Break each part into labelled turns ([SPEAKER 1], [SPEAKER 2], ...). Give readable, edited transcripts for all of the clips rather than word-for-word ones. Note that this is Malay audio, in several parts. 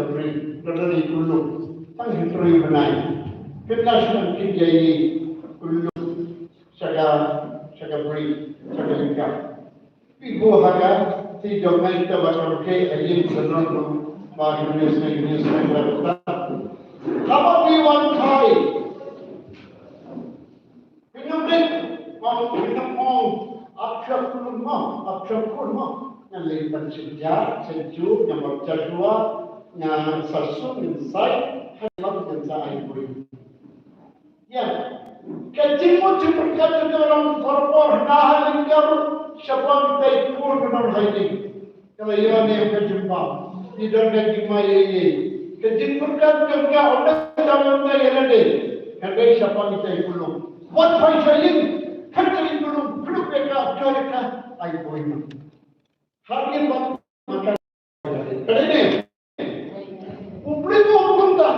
[SPEAKER 1] dari dulu tang history benai kenasan kijai dulu saga beri saga lingkar ibu haga si domai tabakar ke ayim benar bagi Indonesia berapa apa diwan kali minumnya mau minum abjad kurma yang lepas sejarah sejuk yang berjadwal yang sasuk insai hamat yang saya beri ya kecil berkata orang berpor nah lingkar siapa kita ikut benar lagi kalau ia ni berjumpa tidak lagi maya kecil berkata kita orang dalam maya ni hendak siapa kita ikut what saya ini hendak ikut belum mereka mereka ayo ini hari ini makan ini publik orang tak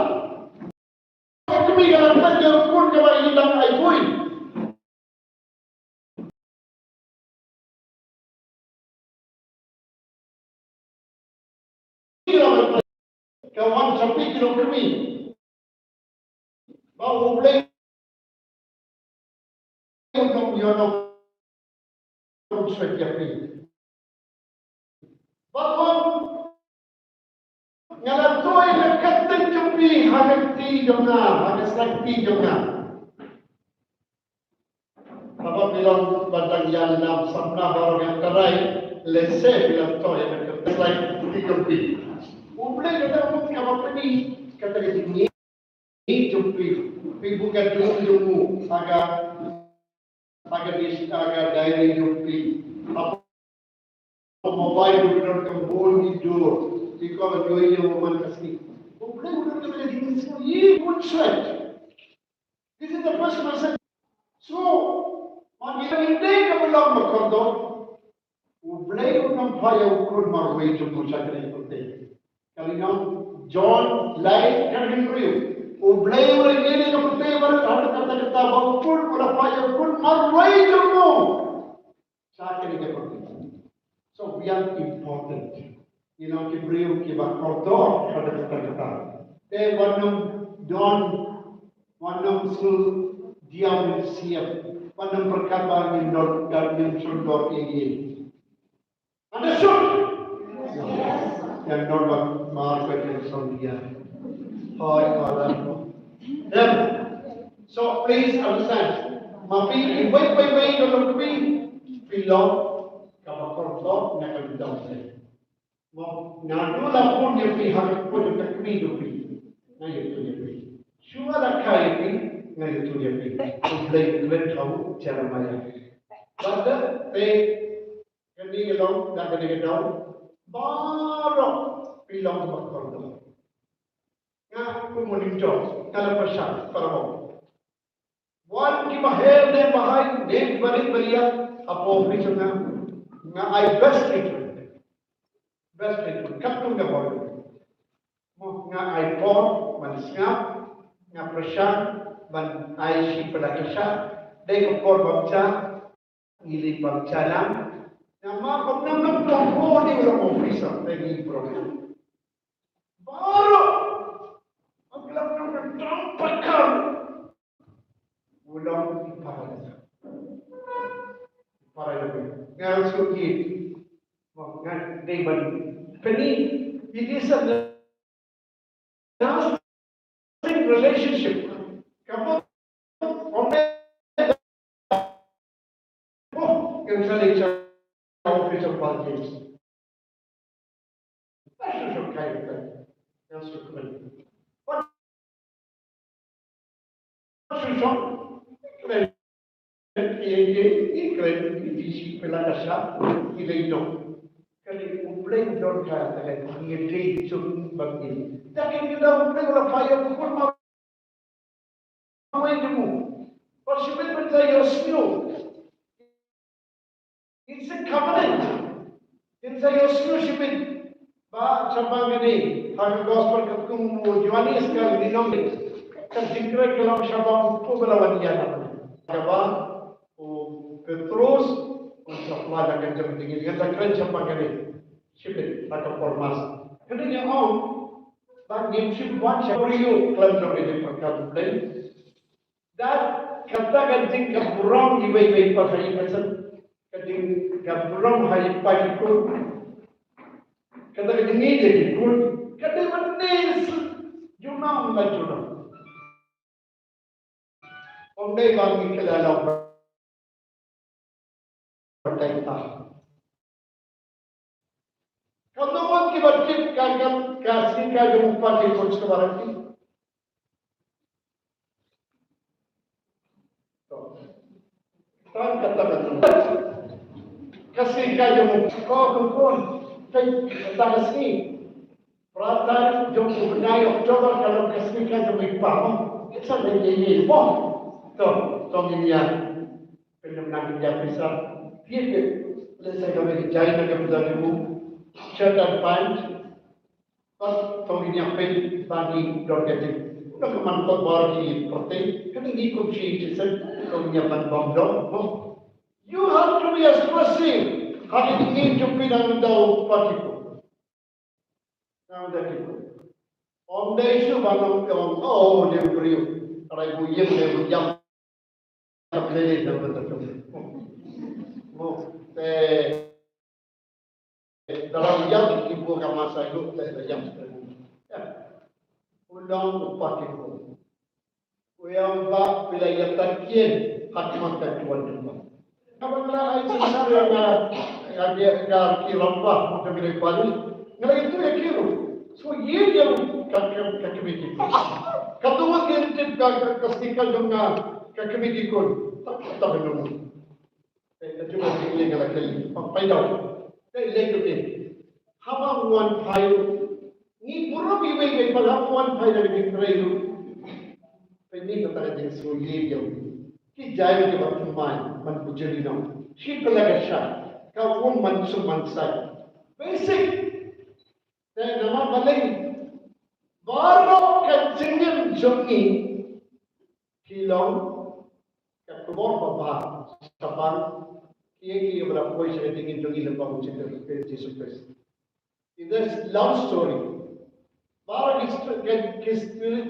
[SPEAKER 1] kami kalau saja pun kalau hilang ayo ini kawan sampai kilo kami bahawa boleh untuk yono setiap ini bahawa ngalatoi dekat terjumpi hagati jonga hagasakti jonga apa bilang batang yang nam sabna baru yang terai lese bilang toi dekat terjumpi boleh kata untuk apa ni kata ini jumpi bukan jumpu agak daerah jumpi apa mobile benar kembali tidur jika berdua yang kasih boleh benar kita jadi semua ini pun sweat this is the first lesson so makin ini kebelang berkondor boleh untuk payah ukur marwai jumpu cakap ini kali nam John Lai kan Henry boleh orang ini yang penting kata baupun kalau payah ukur marwai jumpu cakap ini penting so yang important Kibriu kibat kotor pada kata-kata. Wanam sul diam siap. Wanam perkataan yang sundor ini. Anda sur? Yang normal market yang sundia. Hai kawan. Then, so please understand. Mapi wait kalau kami film kabar kotor nak kami Ngadula pun yang pihak pun yang terkini na itu dia pi. Semua dah kaya pi, na itu dia pi. Komplain tahu cara maya. Pada kini gelong dah kini gelong, baru pilang berkorban. Nga komunitas kalau pasal perang. Wan kita herde bahai dek balik apa office nga I best itu. Best itu kaptung ke bawah. Mau nga iPhone, manisngap, nga presyan, man IC pelakasya, dek kor bangsa, ngili bangsa lang. Nga makap nang tongko di ulang officer, dek program. Baru, aglam nang tampakan, ulang iparan. Para lebih. Nga suki, mau nga dek balik. Penny, it is a lasting relationship. Kamu can say official politics. That's just okay with that. That's just good. What? Ini pelakasya, ini itu. Kali umpleng don kata kan ngedei cun bagi. Tapi kita umpleng orang payah pukul mau itu. Persibit percaya semua. It's a covenant. It's a semua sibit. Ba cabang ini harga gospel ketemu juanis sekali di nomor. Kan tinggal kalau cabang tu berlawan dia nama. Cabang Petrus supply akan jam tinggi. Kita keren cabang ini. Sibit, tak formas. Kemudian Bagi simpan syariu kelantar ini perkara dan kata ganjing kaburong ibai-ibai pakai pesan ganjing kaburong hai pagi kun kata ganjing ni jadi kun kata manis junam la junam ondai bangi kelalau bertai tah kalau orang kibat kagam kasih kagam pakai kun sekarang ni Tan kata-kata kasih kayu kau kumpul kata kasih perasaan jom benai Oktober kalau kasih kayu ipam kita lagi boh to ini ya pemenang dia bisa dia lesai kami jahit kami dari bu cerita punch pas to ini apa bagi dorket udah kemantot baru di protein kan ini kunci cesar to ini apa bom you have to be expressive hari ini jumpi dan tahu patiku nah dah gitu om dai su bangun oh dia beri kalau ibu yang dia jam boleh dah betul dalam jam ibu akan masa itu jam ulang patiku yang bak wilayah takian hakmat tuan tuan apabila itu sebenarnya dia kilomba untuk bila balik nggak itu ya kilo so ye yang kakemiti kalau mungkin tidak kasihkan dengan kakemiti kun tak benar cuma ini kalau kali apa itu lagi haba wan payu ni pura biwe pada wan payu dari trail ini kata dia so ye yang ki jaya ke waktu main man bujeli nam shi pelaga sha ka won man su man sai basic dan nama balai baru ka jingim jongi kilong ka kubor baba saban ki berapa koi saya tingin jongi lembang cerita Jesus Christ in this love story baru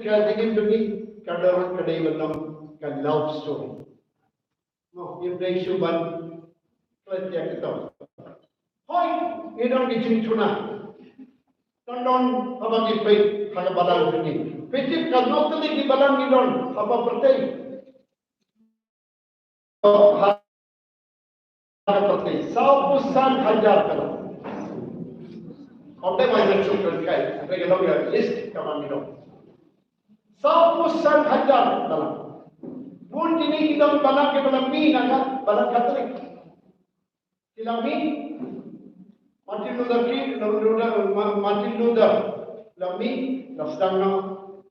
[SPEAKER 1] ka jingim jongi kadar kadai belam ka love story no if they should ban kelihatan kita hoi idong dijing tuna tondon apa gipai kalau balang ini petit kalau tadi di balang idon apa pertai apa pertai 100 hajar kalau Oke macam cukup kai mereka lagi list kawan idon 100 hajar dalam pun ini kita balang ke balang mi naga balang Katolik silang mi Martin Luther lami sedang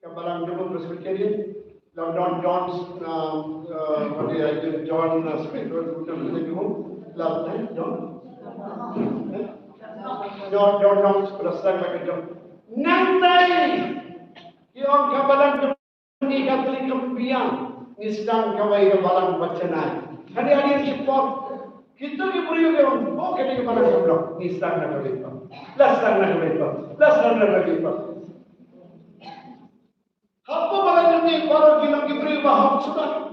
[SPEAKER 1] ke balang dulu Presbyterian John Smith John sedang lagi nanti yang ke balang ni Katolik kemudian ni sedang kawai ke balang bacanai hari-hari support kita ni beri orang oh kita ke balang keblok ni sedang nak kawai sedang nak kawai apa balang ni baru bilang diberi baham sudah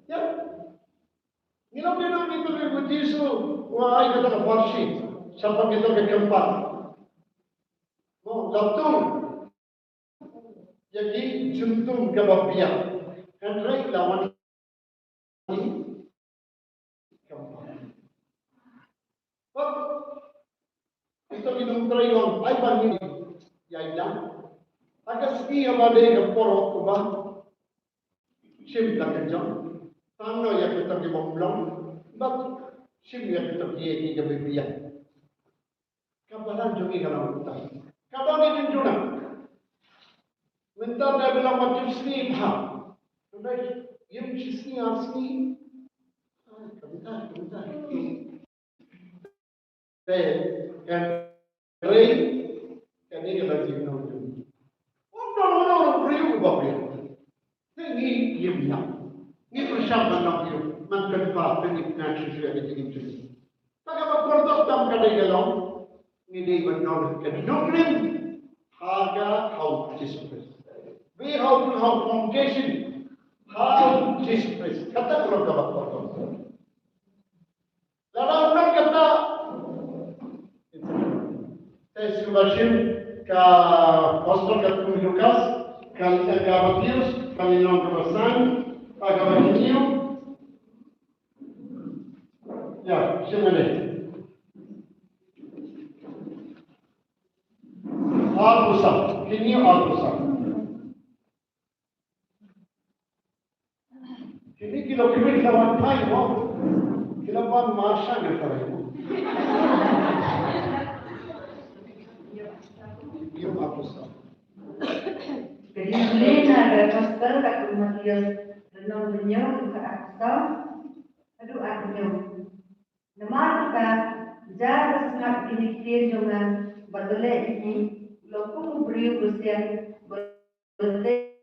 [SPEAKER 1] ya bilang itu begitu wah kita ke farsi sampai kita ke keempat latung jadi juntum kebabian dan raih lawan ini itu minum trayon ay bangin yailan agas iya bade ke poro kuba sim la kenjong tanno ya kita ke bomblong bat sim ya kita ke kebabian kabalan jongi kalau utang kabalan junjuna Mentar dia bilang macam seni ha. Sudah yang seni asli. Kebenar. Kan rei kan ini lagi nak. Orang beriu bapak. Ini dia bilang. Ini persiapan nak dia. Makan apa? Ini nak sesuatu yang itu. Tak apa korban tam kadai galau. ngidei benon ke nongrim haga how Jesus Christ. We how to have foundation how Jesus Christ. Kata kalau kabar kotor. Lalu nak kata saya subashin ka Gospel ka Lukas ka Matius ka Nilong Kemasan ka Evangelio ya siapa ni Al-Musab kini Al-Musab kini kilo kibit lawan kai mo kilo pan marsha ngertai mo yung Al-Musab.
[SPEAKER 2] Jadi mulai ada pasal tak kemudian dalam dunia bukan pasal, aduh artinya. Nama kita jangan senang dinikir dengan berdelik ini. Lokung beri usia berdelik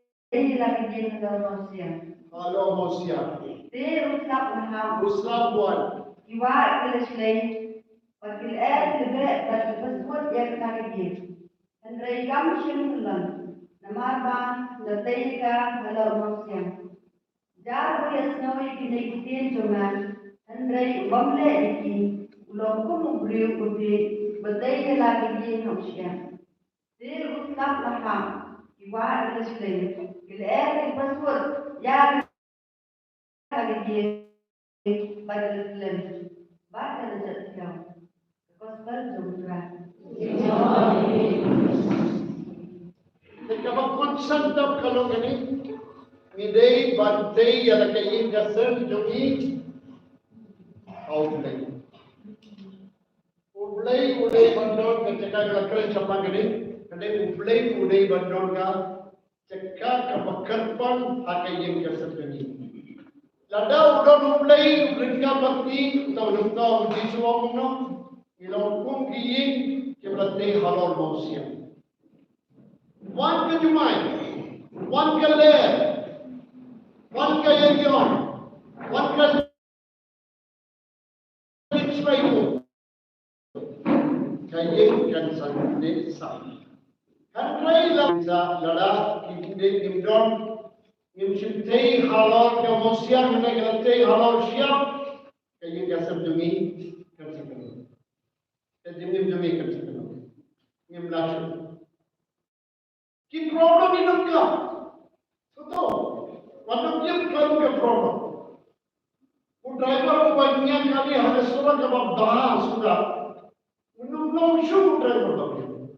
[SPEAKER 2] lagi di dalam usia.
[SPEAKER 1] Kalau usia.
[SPEAKER 2] Teruslah menang.
[SPEAKER 1] Uslah buat.
[SPEAKER 2] Iwa kelesai. Wakil lebih dari sesuatu yang kita lihat. Andai kamu simulan. Namarban, Natayka, Hello Mosian. Jar Boyas Novi Kinekitin Joman, Andrei Bamle Iki, Ulokum Brew Udi, Batay Lagi Hosian. There was not Laham, Iwa Lishley, Gilere Password, Yar Lagi by the Slim, Batter the Town. Gospel Zumra.
[SPEAKER 1] Kapag konsentap kalau gani, ngidei bantay ala kayin kasar jongi outlay. Ulay bandon ka cekak kalakran siapa gani, kadang ulay bandon ka cekak kapakarpan hakayin kasar gani. Lada udon ulay ringka bakti tahu tahu di suam no, ilong kung kiyin kebelatay halal mausia. One ka Jumay, one ka Ler, one ka Yayon, one ka Israel. Kayin kan sandi sa. Kantray lang sa lala kindi nimdon nimsintay halal ka mosya naglatay halal siya kayin ka sabdumi kan sa kanila. Kayin nimdumi kan sa kanila. Nimlasyon. Ki problem hidup ka. Betul. Waktu dia kalau ke problem. Driver banyak kali harus surat ke bahas sudah. Menunggu show driver tapi.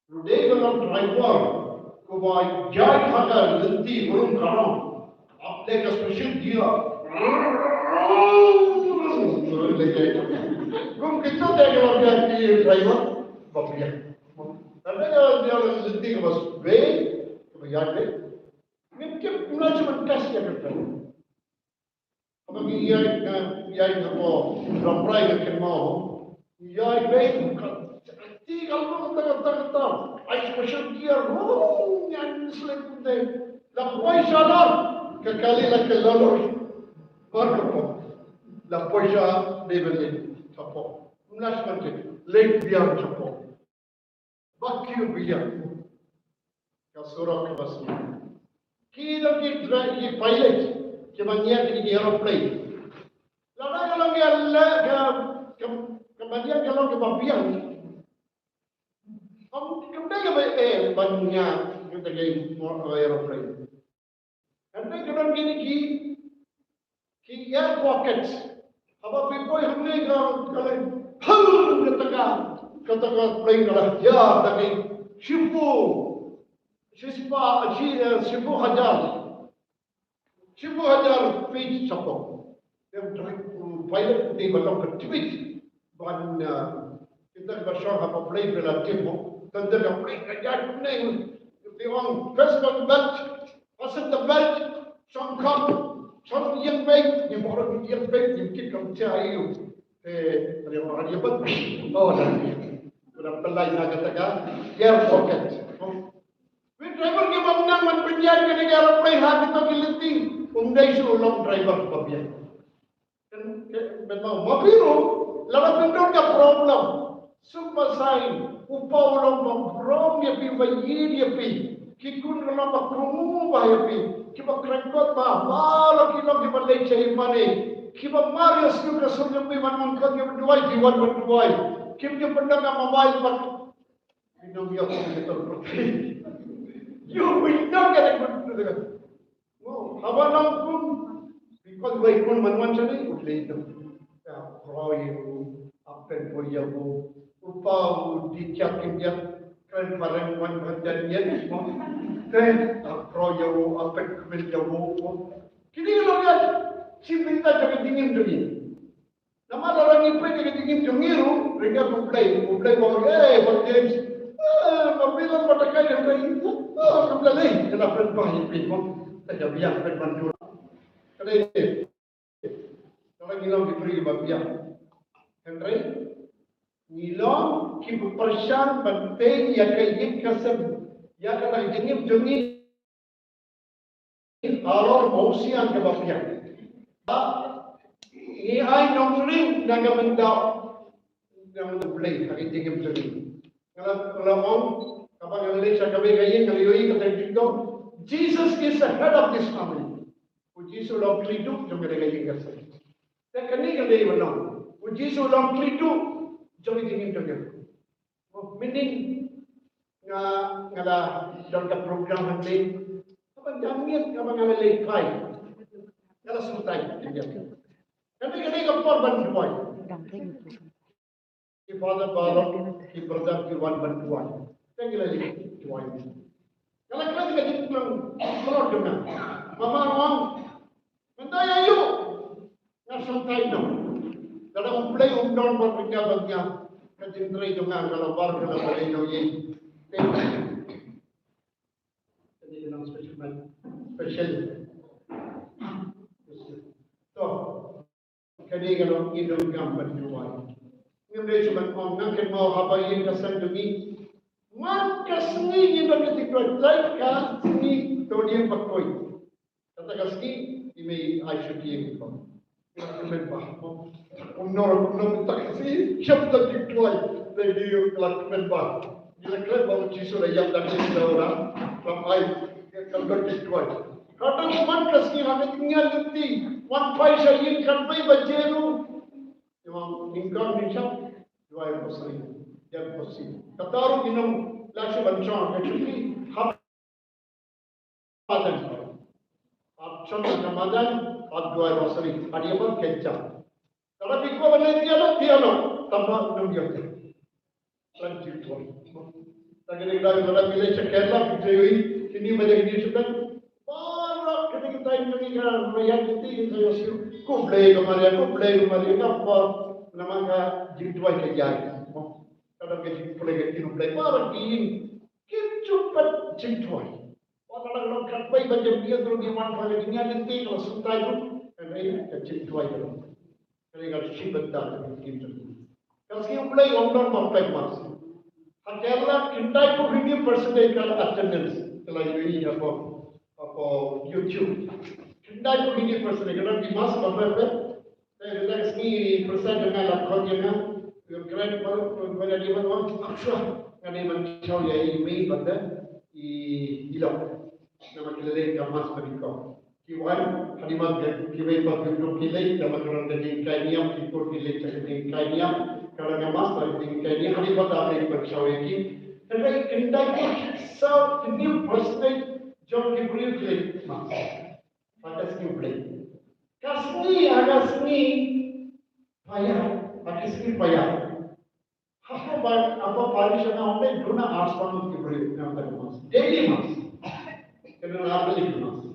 [SPEAKER 1] Today kalau driver ko baik jai kata ganti belum karam. Apne ka special dia. Kum kita tengok kalau dia driver bapak. Tapi kalau dia ganti ke bas way, kemudian way. Mungkin mulai cuma test ya betul. Apa yang apa ramai yang kemau, yang way tiga kata, I special gear, yang selip deh. Lapoi salah, kekali lah kelolor, berkepok. Lapoi salah dibeli, capok. Mulai seperti leg biar capok. Bakyu biar, kasurah kebasmi. Kita ki pilot, kemudian di aeroplane. Lalu kalau kemudian kalau ke babian, kemudian banyak kita ke aeroplane. Kemudian kalau gini ki air pockets, apa people हमने kalau kata plane kalau ya tapi Shibu hajar feet support. Yang pilot di belakang ketwit ban kita bersama apa plane relatif tentang yang plane kerja kuning di orang first belt pasal the belt sangkap sangkap yang baik yang orang yang baik yang kita cari orang yang baik dah sudah pelai nak katakan air pocket. Driver ke bangunang menpenjar ke negara play hati tu kiliti, umdai sulong driver babian. Memang mabiru, lawan tunduk ke problem. Sumpasain, upau lomba brom ya pi bayi dia pi, kikun lomba krumu bah ya pi, kiba krengkot bah, malah kilo kiba leceh mane, kiba Marius juga suruh pi manangkan kiba duai diwan berduai, kiba pendang mawai bah, minum dia pun kita berpi, you minum kita berpi, oh, abalang pun, because baik pun manuan cari, udah itu, ya, proyek, apa yang boleh upau dicapai dia kan barang wan berjadian semua kan proyek apa kemenjau kini kalau lihat si minta jadi dingin dingin nama orang itu jadi dingin dingiru mereka mulai bawa buat James mobilan pada kaya yang itu kembali kenapa bahaya pinjam saja biar penbantu kalau ini orang hilang diberi bagian Henry Nilong ki bepersan penting ya kayip kasem ya kata jenis jenis alor mosi ang kebapian. Ini ay nongling naga mendau yang boleh kaki jenis jenis. Kalau om kapag ngalay sa kabe kayin kaliyoy kata dito Jesus is the head of this family. Uji sulam klidu jom kaya kayin kasem. Dan kani kalay wala. Uji sulam klidu jadi dingin juga. Meaning ngala dalam program nanti, apa jamiat apa ngala lekai, ngala sultai juga. Nanti kita kompor bantuan. Di father balok, di brother di wan bantuan. Kita ngala lekai. Ngala kita juga dipelang dengan. Mama orang, mentaya yuk, ngala sultai dong. Kalau mulai umdon berpindah bagian kejentrai dengan kalau bar kalau boleh jogi. Jadi dalam special. So, kali kalau hidup gambar jual. Ngambil cuma orang nak mau apa yang kesan demi. Maka seni kita ketika lain seni todian pakoi. Kata kasih ini Aisyah dia. Kemenbah, umnor taksi, siapa tak dikeluar dari kelak kemenbah. Bila kemenbah uji sudah yang dah jadi orang, ramai kalau dikeluar. Kadang man kasih hanya tinggal nanti, wan paisa ini kan bayi bajeru, yang ingkar nisab, dua yang besar, yang besar. Kataru minum lagi bancang, kecuali hapadan. Contoh Ramadan, dua rosari, ada apa kecap. Kalau pikir benda dia lo, tambah minum dia. Lanjut tuan. Lagi kita bila Kerala kita ini macam ini sudah. Baru kita ini kan melihat itu saya siu. Kublai kemarin apa namanya jituai kerja. Kalau kita boleh kita kublai baru ini cepat jituai. Kalau kapai macam dia terus dia manfaat dunia nanti kalau suntai pun ini kecil tuai kalau kalau sibuk dah begitu. Kalau kita mulai online pakai mas, Kerala kita itu 50% kalau attendance kalau ini apa YouTube. Kita itu 50% kalau di mas apa? Saya relax ni persen dengan lakon yang keren pada dia mana aksha kan dia mencau ya ini pada hilang. Nama kilai kamas berikut. Kiwan hadimat kiwai batu kilai nama kerana jadi kainiam ikut kilai jadi kainiam kerana kamas bagi kainiam hadimat ada bersawiki. Tapi kendai so new person jom diberi kilai mas. Pada skill play. Kasni agak seni payah, pakai seni payah. Apa paling sana orang guna aspan diberi nama mas. Daily mas. Kena apa lagi mas?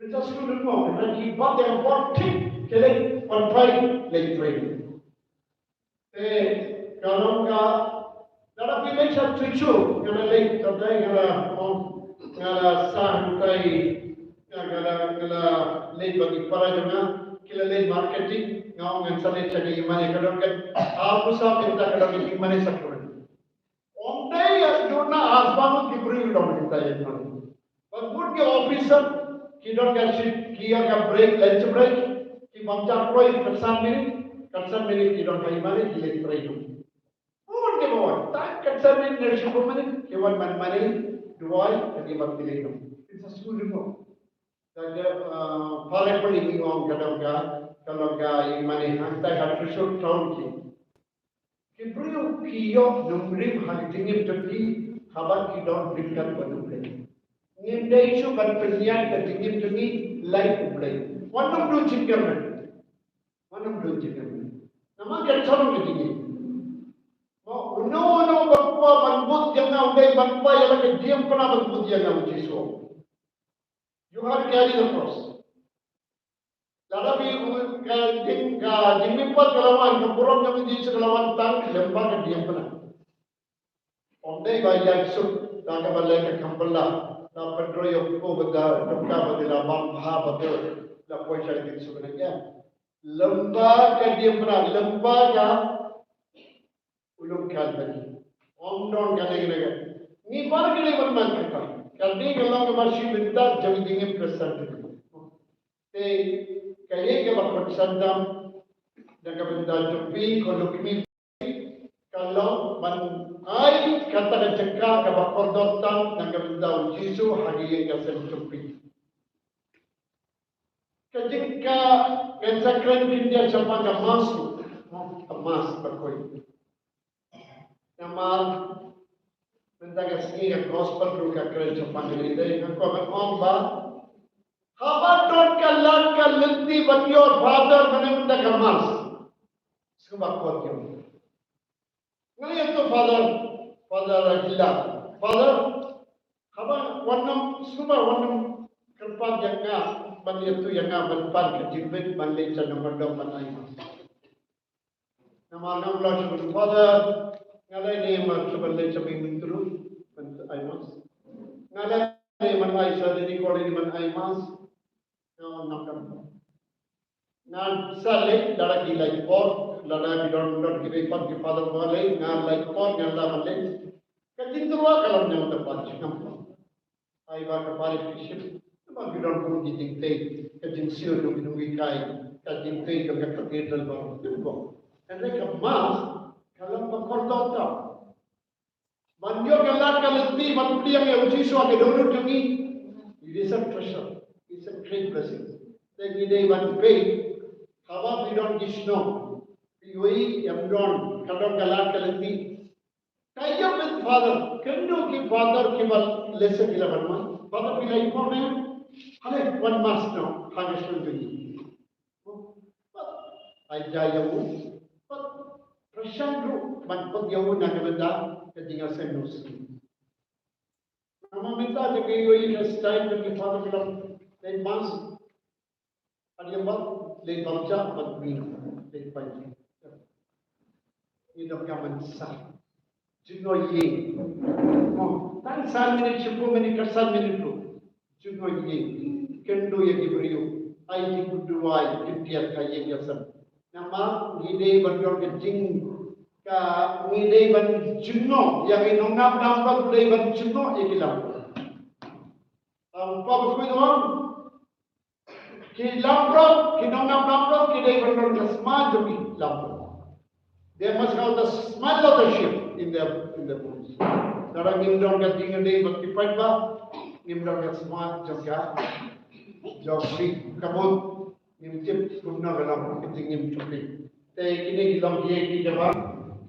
[SPEAKER 1] Kita sudah tahu, kita kibat yang penting, kita konflik lagi training. Kalau enggak, dalam pilih satu cucu, kalau lagi terdapat kalau sah utai, kalau lagi bagi para jemaah, kalau lagi marketing, ngau mensalai cari iman, kalau kan apa sah kita kalau iman sakit. Ondai as dona asbanu diberi dalam kita iman. But good officer, he don't get shit, he don't break, lunch break, he wants to play concern minute, he don't have money, he let play. tak kesamin dari syukur mana, kewan mana duai lagi bakti lagi. Itu sesuatu juga. Jadi paling paling orang kalau yang mana hantar harus syukur tahun ni. Kibru kiyo numrim hal tinggi terti kabar kidon berikan penuh. Ngindai isu ban penyiar ke tinggi tinggi lain ublay. Wanam belum cikirman. Nama kan calon ke tinggi. Mau uno bakwa banbut yang nak uday bakwa yang lagi diam pernah banbut yang nak uji so. You have to carry the cross. Ladapi jimmipat kelawan kepurang yang uji sekelawan tang lembah ke diam pernah. Onday bayar sub laga balai ke kampala. La pedroyo ko benda dokka badila bamha betul la poisa itu sebenarnya lembah ke dia pernah lembah ka ulung kan tadi omdon kali ni bar kali berman kita kali kalau masih minta jam dingin present te kaya ke bakot sandam dan benda jupi kalau kimi kalau man ai kata cekak ke bakor dotang dan benda jisu hari yang saya jupi ketika kensakran India sama emas berkoi nama menjaga seni gospel ruka keren Jepang ini yang aku akan omba habar dot kalan kalenti batior father mana menjaga emas sebab kuat yang ngai itu father Rajilah father habar warna sebab warna kerpat yang bagi itu yang berpan kejimbit balik jangan berdom manai. Nama orang belah sebut father ngalai ni mak sebalik cabing menturu aimas. Ngalai ni manai sadini kori ni manai mas. Nakam. Ngan salik darah gilai por lada bidon kiripan ke father balik ngalai por ngalai balik. Kejinturwa kalau jangan tepat cakap. Aiba kepari fisik. Bagi orang pun dijingkai, kejingsiu nungi kai, kejingkai dengan kegiatan baru itu. Dan mereka emas kalau berkorban tak. Banyak kalau lebih mati yang uji suatu dulu demi, it is a treasure, it's a great blessing. Then they want pay, hawa bidon gisno, piwai yang don kalau lebih. Kaya with father, kendo ki father kibal lesson kila berman, father kila important. Hale one must know how to swim I jayamu, but Prashandru, but put yawu nagamanda, getting a senus. Mamita, the way you has time to be father of late months. Adiabat, late Balja, but me, late Pine. You don't come and sign. Juno ye. Oh, that's 7 minutes, 4 minutes, 7 minutes. Juno ye, can do a gibriu. I think would do I, India Kayasan. Nama, Gide, but you're getting Gide, but Juno, Yaminong Nampa, Gide, but Juno, Ekilam. Papa Kuidon Kilambro, Kinonam, Gide, but not the smart to be Lambro. They must have the smell of the ship in the boots. There are Nimdon getting a day, but the Pipa. Nimdon gets smart, Joga, Jogri, come on, Nimtip, Kumnagalam, getting him to be. Taking it along here, Kidavan,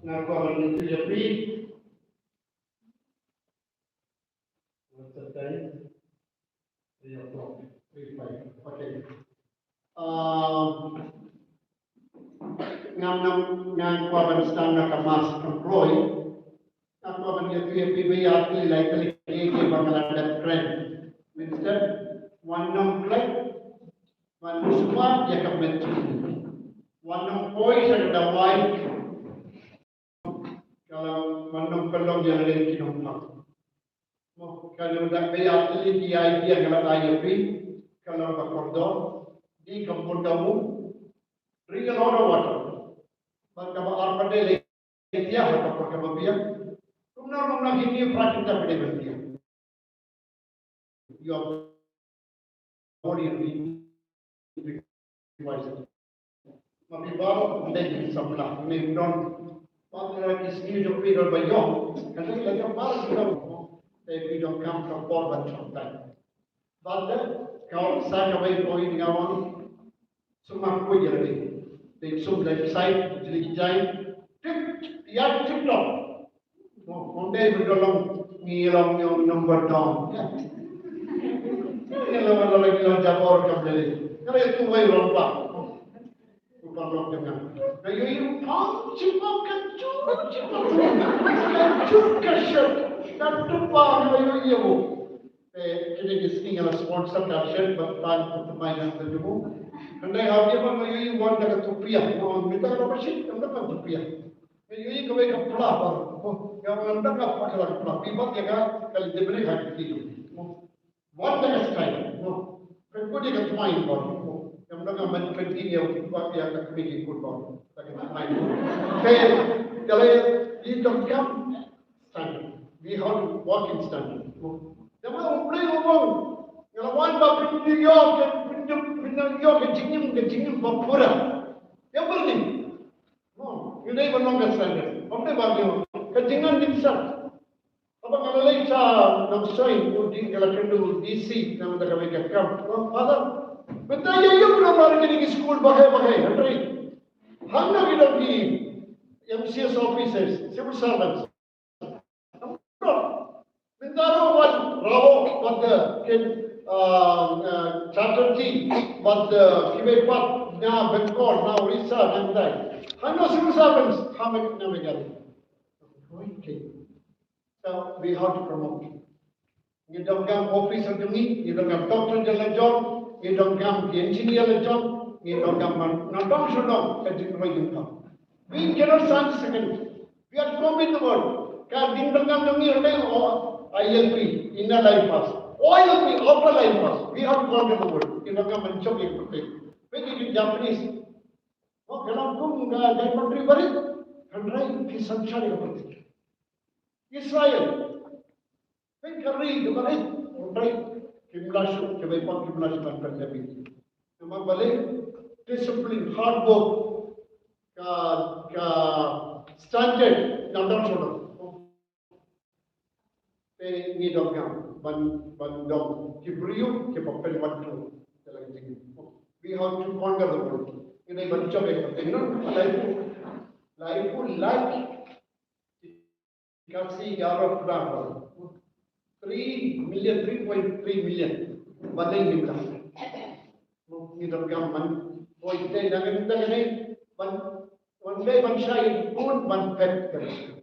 [SPEAKER 1] Nakavan into the free. What's the time? 3 o'clock, 3:05. Okay. Ngang kawan standar kemas employ. Apa benda tu yang PBR tu likely ke Bangladesh trend. Minister, one claim, one semua dia kemen. One voice ada white. Kalau one pelong yang lain kita nampak. Kalau dah PBR tu dia kalau IFP, kalau berkorban di kampung kamu, drink a lot of water. Bangka arpa de dia atau perkara biar. Kumna ini praktik pada dia. Your body requires it. Tapi baru menjadi sebelah. Ini don Pag isini jo piro ba yo, kasi lagi para bilang they don't come from forward sometime. But kau sa kawai ko ini ngawan semua ko jadi. They some website jadi jai tip ya tip top. Monday berdolang ngilong yung number down. Ngilong lagi lang jabor kembali. Kalau itu way rompak. Upang dengan. Nah, yung pang cipok kencur kesyat dan tumpah yung iyo. Kini disini yang sponsor kasyat bertan permainan terjemu. Andai habis apa yung wan dekat rupiah. Minta apa sih? Anda kan rupiah. Yung kau ikan pelapar. Yang anda kan pakai pelapar. Ibat ya kan kali diberi hak itu. Wan dekat sekali. Kau dia kan main bor. Yang mereka menpenting yang tak kami ikut bor. Tak kena main. Kalau you don't come standard, we have to walk in standard. Jangan play umum. Kalau wan bab New York, New York kencing bapura. Yang berni. You never know the standard. Apa bagio? Kencingan dimsat. Apa kalau lagi sa nagsoy udi kalau kendu DC nama tak kami kam. Father. Betul ya, you belum lagi di school bagai, Henry. Hanya kita di MCS officers, civil servants. Bintaro was Raho, but the Chatterjee, but the Kibepat, now Bengal, now Risa, and that. Hanya civil servants, how many navigated? Okay. So we have to promote. You don't come officer to me, you don't come doctor general job. You don't come the engineer job, you don't come not should know that you come. We cannot stand second. We are coming the world. Car didn't come to me or ILP, inner life pass. OILP, upper life pass. We have to go to the world. You don't come and show me. When you Japanese, oh, cannot come that country for it. And right, he's sunshine about it. Israel. When you read about it, right? Kimlashu, Kebaipan Kimlashu and Pandemic. Nama balik discipline, hard work, standard, nandang sono. They need of gam, bandong, Kibriyu, Kipapel Matu. We have to conquer the world. In a bunch of it, life, you can see Yarrow Plan. 3 million, 3.3 million. Badai ni belah. Ni dalam gambar. Boy, day jangan ni. One day shine pun one pet kerja.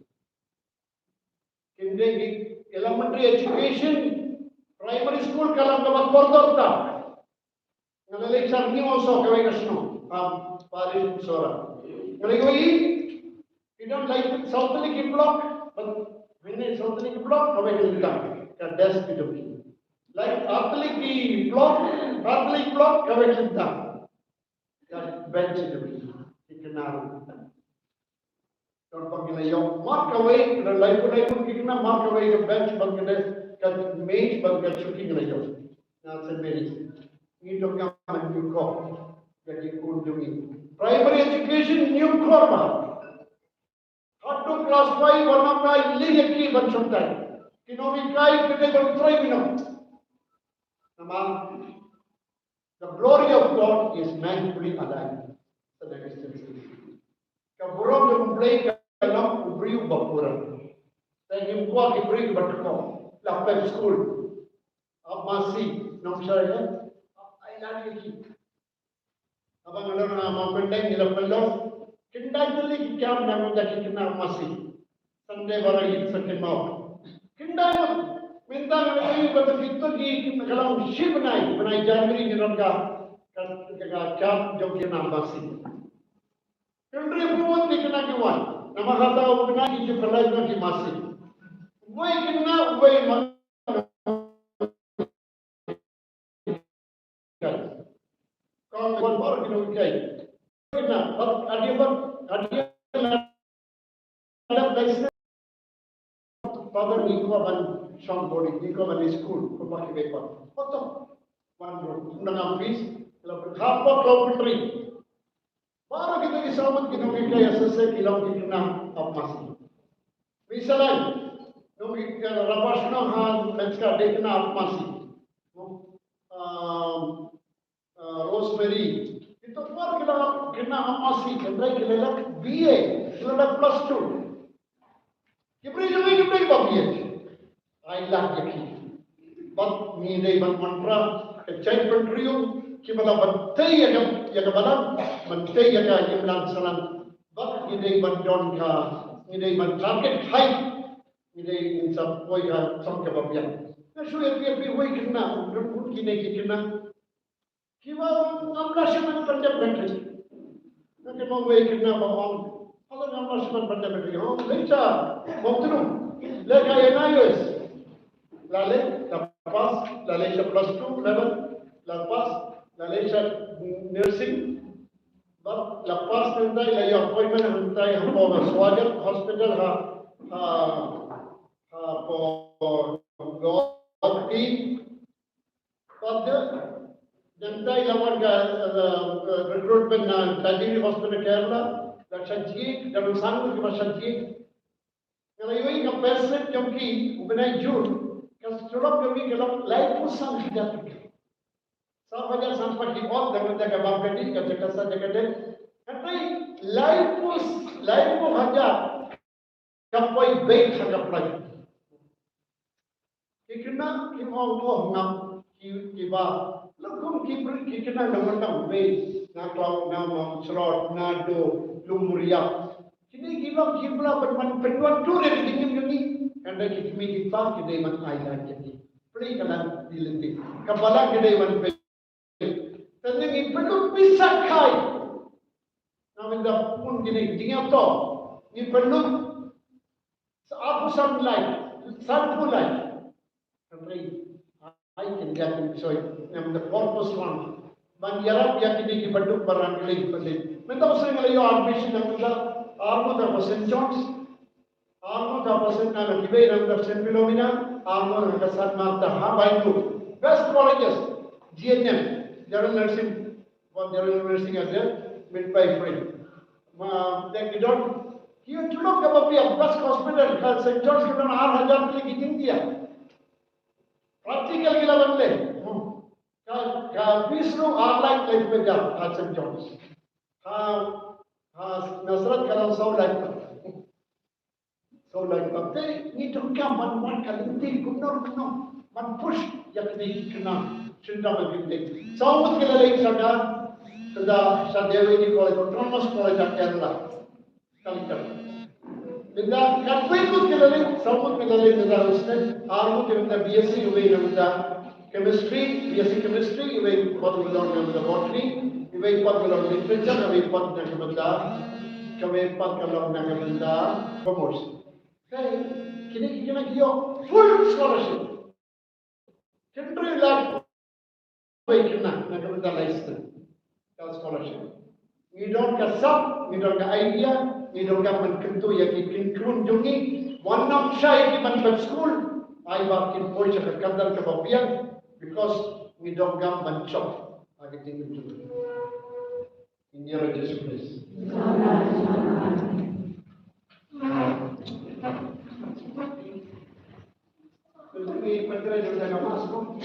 [SPEAKER 1] Kini elementary education, primary school kalau dapat kotor tak. Kalau lekar ni also kawai kasno. Paris sora. Kalau kau you don't like South Lake block, but when it's South Lake block, kawai kelihatan. Ka desk itu, like athlete block, kawai kita, ka bench itu, ikenal. Kalau panggil yang mark away, kalau life kita mark away ke bench, panggil ka main, panggil shooting lagi. Nah, sendiri. Ini juga kan new core, jadi kunjungi. Primary education new core mah. Up to class 5, one of my league banyak. Kinomi kai kita bertrai minum. Nama, the glory of God is man fully alive. So that is the truth. Kaburong yang play kalam ubriu bapura. Dan yang kuat ubriu bertukar. Lapar school. Ab masih nom saya. Ay lagi kita. Abang ada nama pendek ni lapar lo. Kita jadi kiam nama jadi kita masih. Sunday barai Sunday mau. Kindang minta mereka betul betul di kalau ship naik Januari ni orang cap jauh dia nambasi. Kendri pun dikena kawan. Nama kata orang kena di pelai nanti masih. Wei kena wei mana. Kalau baru kita ucai. Kena ada license. Father Nikoban somebody, Nikoban school, Kumaki Paper. What one room, Nangam fees, half of Clover Tree. Baru kita disambut kita kaya selesai kilau kita apa masih. Misalnya, nunggu rapas nahan menskar dekna apa masih. Rosemary itu baru kita kena apa masih. Kita lelak BA, kita lelak plus 2. Kita juga BA. I like the key. But ni dai ban mantra cai pentriu ki bala bantai ya ga balam bantai ya ga imlan salam but ni dai ban don ka ni dai ban target high ni dai insab koi ga sam ka babya na shu ya pi hoi kina run ki ne ki kina ki ba amla shaman pandam bentri na ke mo wei kina ba on ala amla shaman pandam bentri ho lecha motru le ka enayos lale lepas lalesha plus 2 level lepas lalesha nursing lepas nanti lagi appointment nanti hampa swagat hospital gawati pada nanti lawan recruitment tadi hospital Kerala dan Shanti dan Sanggup di Shanti kalau ini kapasitas jumki ubenai June Kalau kami kalau lain pun sang hidup kita. Sampai sampai di awal dengan jaga bangkit ini jaga saja kita. Tapi lain pun hanya kapai baik hanya lagi. Kerana kita orang ngam kiba, lakum kita nama baik, nama serot, nado, lumuriak. Kini kita berpenuan tu yang dingin ni. Karena kita mikir kita iman ayat jadi. Beri kalan dilentik. Kepala kita iman baik. Tentang ini perlu bisa kai. Namun dah pun gini tinggal to. Ini perlu aku sunlight. Karena I can get it. So namun the purpose one. Banjarap yang ini dibandung barang kali pasal. Mentau saya ngelayu admission namun dah armo dah St. John's. Armo dah pasal nak kibai namun St. Philomena. Armo dah kasat mata Hawaii. Best colleges. GNM. General Nursing. General Nursing ada midwifery. Then we don't. You look about the best hospital. Kalau St. John's kita nak 6,000 kali kita dia. Practical kita benda. Kalau Wisnu like life beja St. John's. Nasrat kalau so like tapi ni tu kan man kalinti kunor man push yang ni kena cinta begitu. Sawut kita lagi sudah sadewi di Thomas College Kerala. Kalikan. Bila katwikut kita lagi sawut kita lagi sudah usne armu kita BSc uwe namda chemistry BSc chemistry uwe patulong namda botany uwe patulong literature uwe patulong namda kami patulong namda commerce. Kini kio full scholarship. Kendri lag baik kena nak kita license scholarship. Ni don't get sub, ni don't get idea, ni don't get menkentu yang include jungi. One of shy di mana school, I work in Polja berkandar kebabian because ni don't get mencop. Lagi tinggal jungi. Ini adalah Jesus Christ. Ini penting juga nak masuk.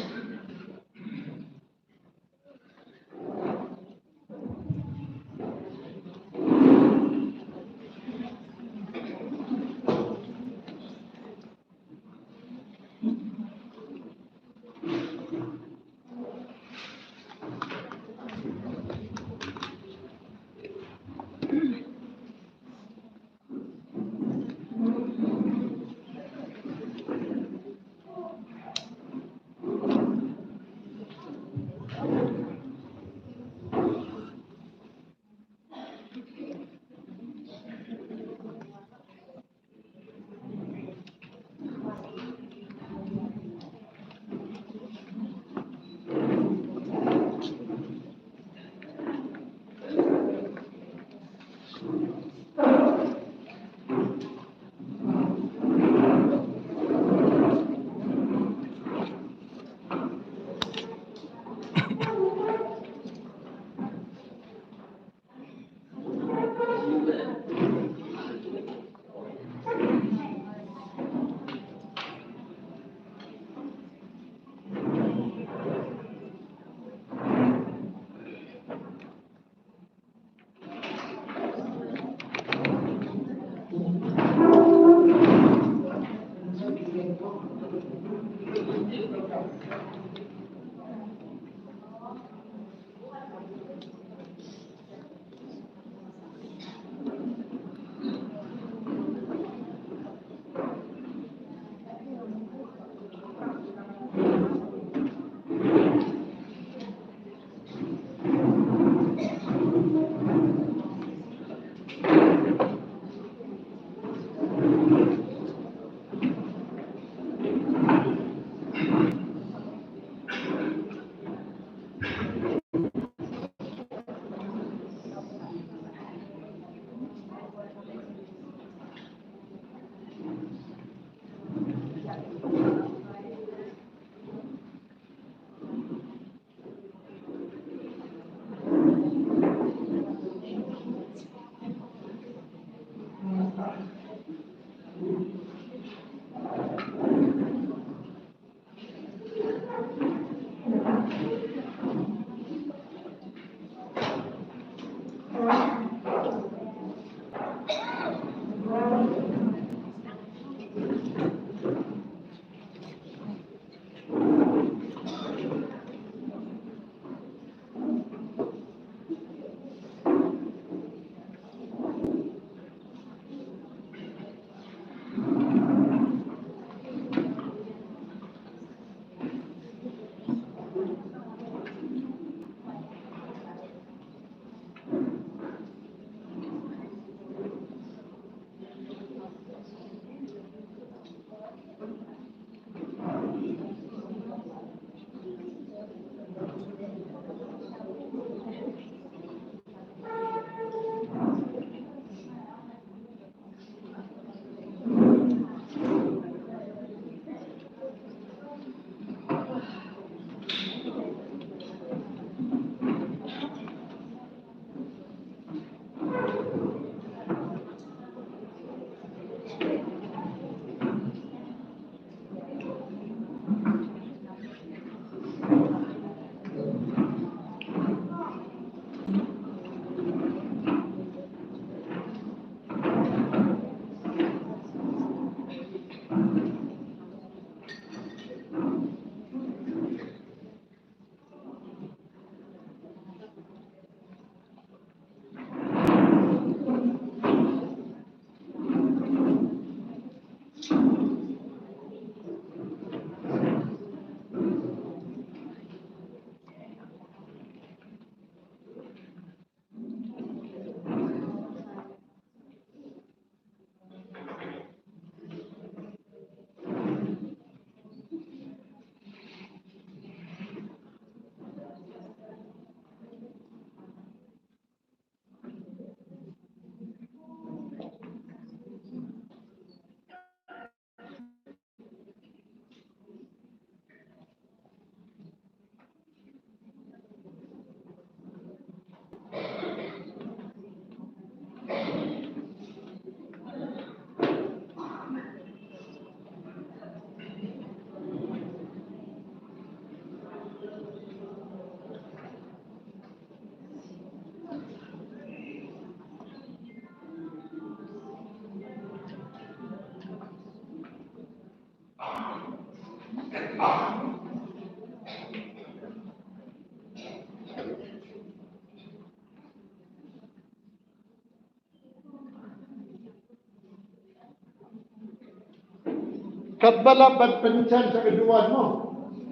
[SPEAKER 1] Katbala berpencan sa kedua mo.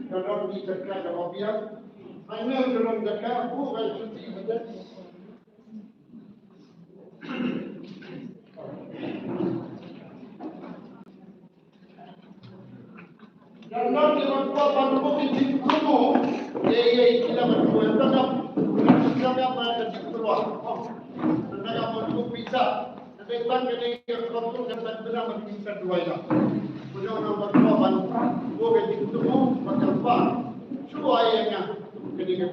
[SPEAKER 1] Kalau di dekat Arabia, hanya dalam dekat aku akan cuti saja. Dan nanti waktu pandu ini kamu, kita berdua tetap berjaga pada keluar. Tentang pandu bisa. Tentang ini yang kamu dan benar bisa dua ini. Punya orang berdua pandu, bukan itu macam apa? Cuma ayahnya ketika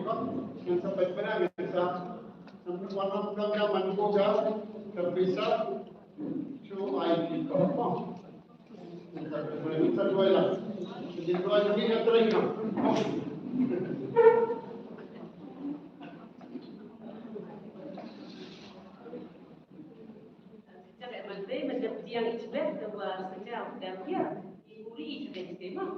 [SPEAKER 1] yang sampai benar bisa sampai warna pulang pandu juga terpisah. Cuma ayah itu. Kita dua ini. Jadi dua ini yang teringat.
[SPEAKER 3] Men det blir inte bättre bara så där den gör i polisväsendet.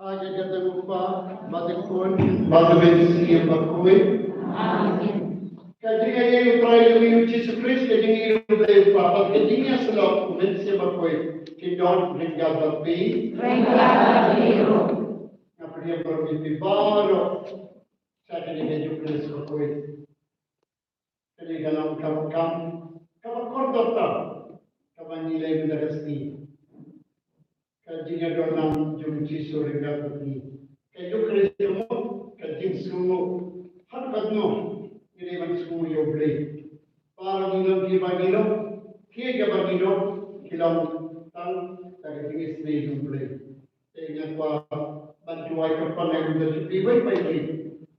[SPEAKER 1] Aja jada lupa, batikun, bagaimana yang berkuih. Kajing aja yang terakhir dengan Yesus Kristus, kajing yang berkuih, kajing yang selalu mensi berkuih. Kidon hingga tapi, apa dia bermimpi baru. Saya kajing Yesus Kristus berkuih. Kajing dalam kamu kordota, kamu nilai mendarasni. Kajingnya dalam jumci sore gati. Kayu kerja mo, kajing sumo, harkat no, ini man sumo yoble. Para nilom kibagino, kiga bagino, kilam tang, kajing isme yoble. Kaya kwa bantuai kapan yang sudah cukup baik baik.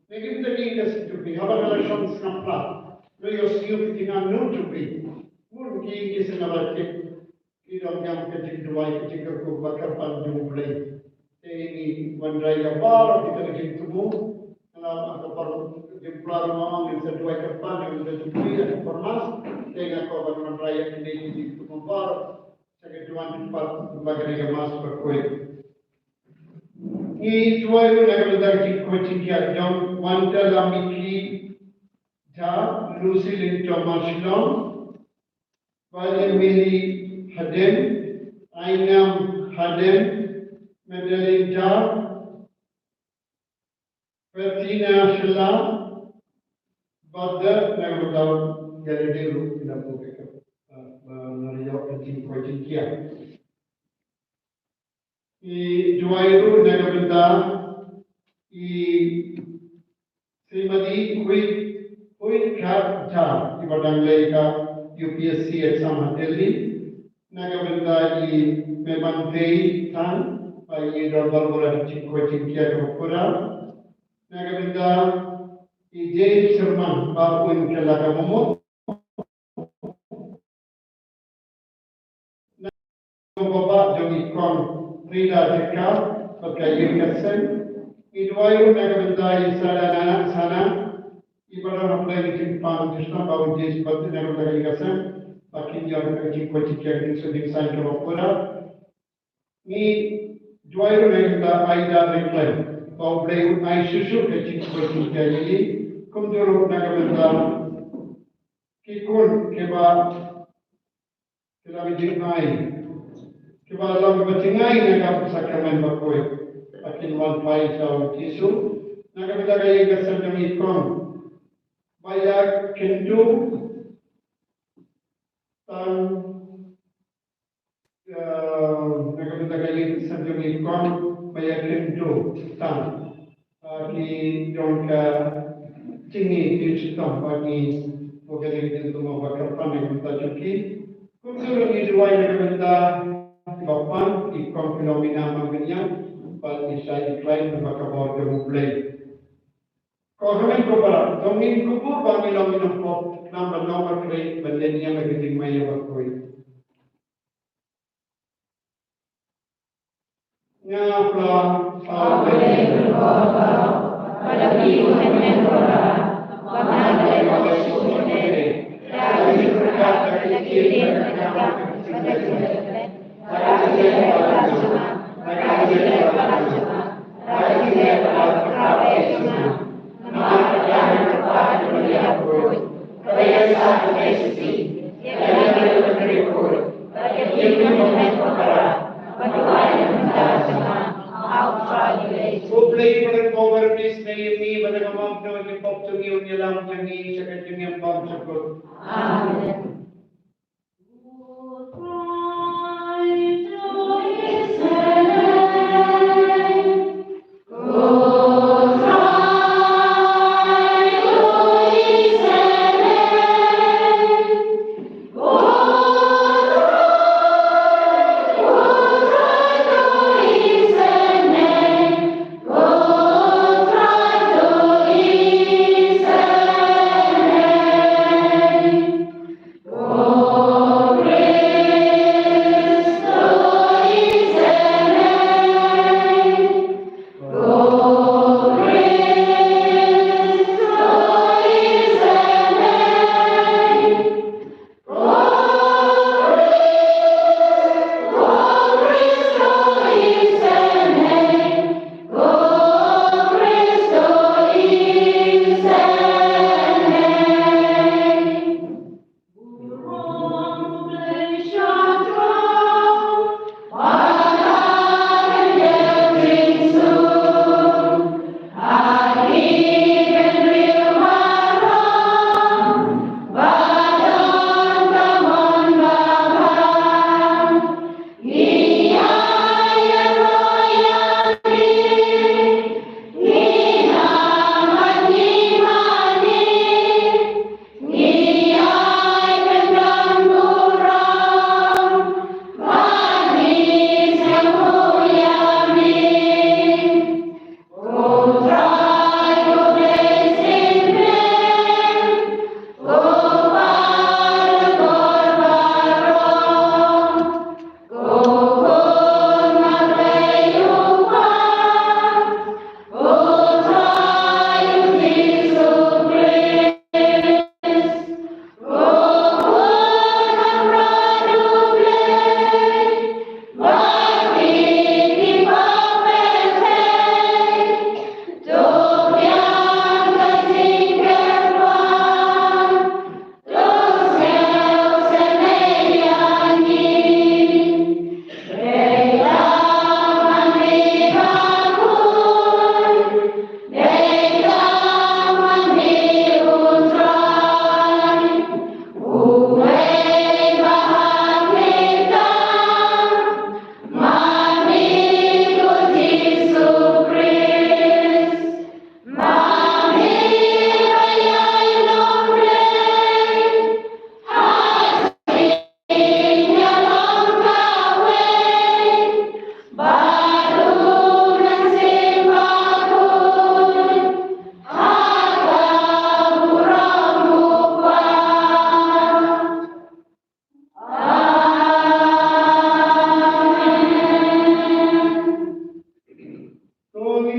[SPEAKER 1] Negeri tadi dah cukup. Habar habar shams nampak. Lalu siup tinggal nur cukup. Mungkin kisah nabatik. Kita yang kecil dua kecil kerja kapan jumlah. Ini mandrai apa kita kecil tubuh. Kalau apa perlu jumlah orang yang sedua kapan yang sudah cukup ada permas. Dengan kau mandrai ini kecil tubuh par. Sekejuan cepat bagi mereka masuk berkuih. Ni tuayu nagabenda Cikotikia John Wanta Lamiki Ja Lucy Linton Marshallon Vale Mili Hadem Ainam Hadem Madeline Ja Fatina Shalla Badda nagabenda Galileo Pinapokeka Nariyo Cikotikia I Juairu nagabenda I Srimadi Hui Kata I Badanglaika UPSC exam Delhi nagabenda I Memantei Tan I Dorbalbura Cikotikia Kapura nagabenda I James Sharman Babu in Kalakamomo Baba Jogi Kon Rida Deka, Pakai Kasen, Idwayu Nagavenda Sana Sana, Ibara Hamla Jimpan, Krishna Babu J. Pati Nagavenda Kasen, Pakin Yavan Kochikia, Sudin Sai Kamapura, Ni Dwayu Nagavenda Aida Reklan, Boblay Aishushu, Kachik Kochikia, Kumduru Nagavenda Kikun Keba Kilavijin Kibala lang batingai nagapasakaman bakoy akin 1.5 sa tisu nagabitagay kasal kami ikon bayag kintu tan nagabitagay kasal kami ikon bayag kintu tan ki jongka tingi tisu bagi pagdating dito mabakapan ng tajuki kung sino ni Duway nagabita Bapan ikon fenomena magganyan pal isa decline na makabawag ng ublay. Kohamen ko pala, dongin ko po ba nilang minapot ng nomor plate banden niya magiging may abakoy. Nga pala,
[SPEAKER 4] Amen. Pada Tuhan yang berdoa, Bapa yang bersuci, Raja berkat pada kiri dan kanan, pada kiri. Raja berkasih, Raja berkasih, Raja berkasih, nama yang berkat mulia pun, perayaan Kristi, yang berikut, yang berkata, Tuhan yang berkasih, Australia.
[SPEAKER 1] Ublay pada cover this na yumi pada kamam na magipop tungi unyalang tungi sa kanyang pagsagot.
[SPEAKER 4] Amen.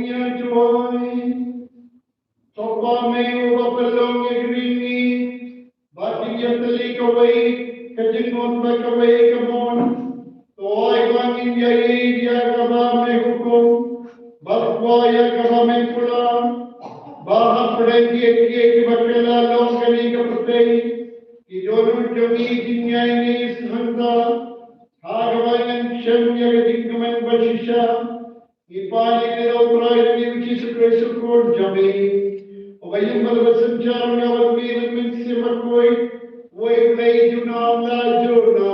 [SPEAKER 1] dunia Tuhan. Sopa meu bapalong egrini, bati yang teli kawai, kejingon ba kawai kamon, toai bangin yai dia kaba me hukum, bakwa ya kaba me pulang, bahap regi eki bakela long kali kapatei, idolun jogi dunia ini sehanda, hagawangan syamnya kedingkaman basisha, ipali kira urai ni uci sekroi jami. Wajib bersenjata dengan milik misi berkoi, wajib lagi juna juna.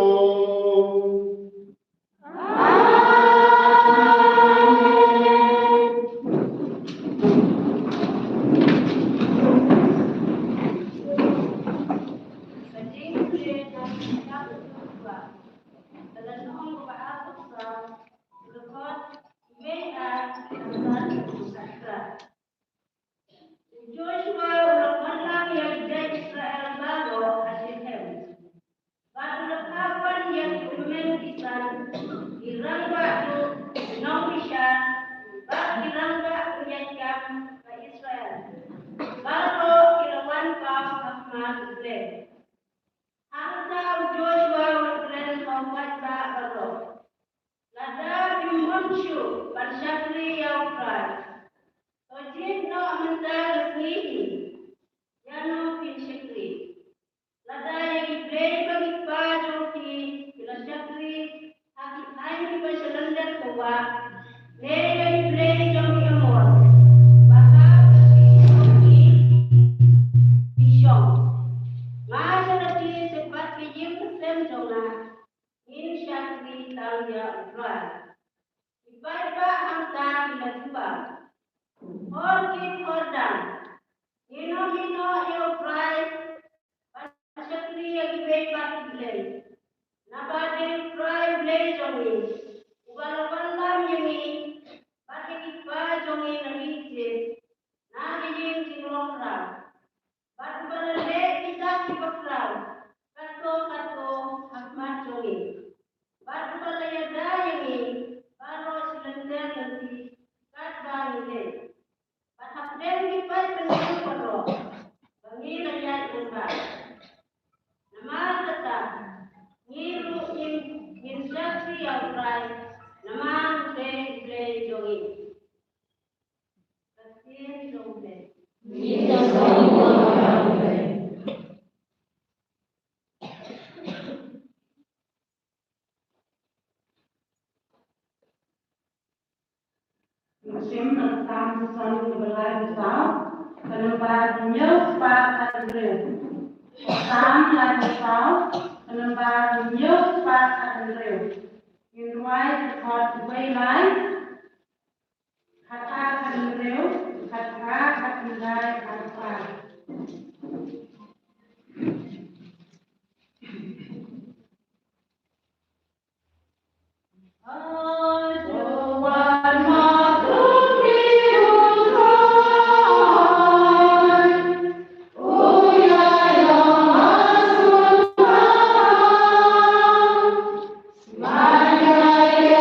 [SPEAKER 2] Joshua ulapmanlang yang dari Israel bago Hashem. Batu kapan yang diumumkan dirangga itu Indonesia, batu dirangga menjadikan ke Israel. Baru kirawan kau Ahmad Ibrahim. Angsa Joshua ulapman kompat bago. Lada dimuncul bersyakri yang berat. Ojek no mental ini, jano pinchekri. Lada yang ibrahim bagi pajoti, ilasyakri, haki ayu berselandak tua. Nere ibrahim jomi amor, baka jomi bishong. Masa lagi sempat kijim kesem jona, insyakri talya ubran. Ibadah hantar ilajuba. Orkin ordang, hino yang fry, pasatri yang baik batu belai, nabade fry belai jongi, ubal yemi, batu kipa jongi nangije, nangijin tinglokra, batu balale kita kipakra, kato hakmat jongi, batu balayada yemi, baro silender nanti, katba nile. Patapden kipai penuh perlu, bagi rakyat umat. Nama tetap, ngiru insaksi yang berai, nama play jongi. Kasih jongi.
[SPEAKER 4] Kita semua orang baik.
[SPEAKER 5] Musim tentang sesuatu berlari besar, penempat nyepak adrem. Sam lagi besar, penempat nyepak adrem. Inwai sekot wailai, kata adrem, kata adrem apa?
[SPEAKER 4] Maya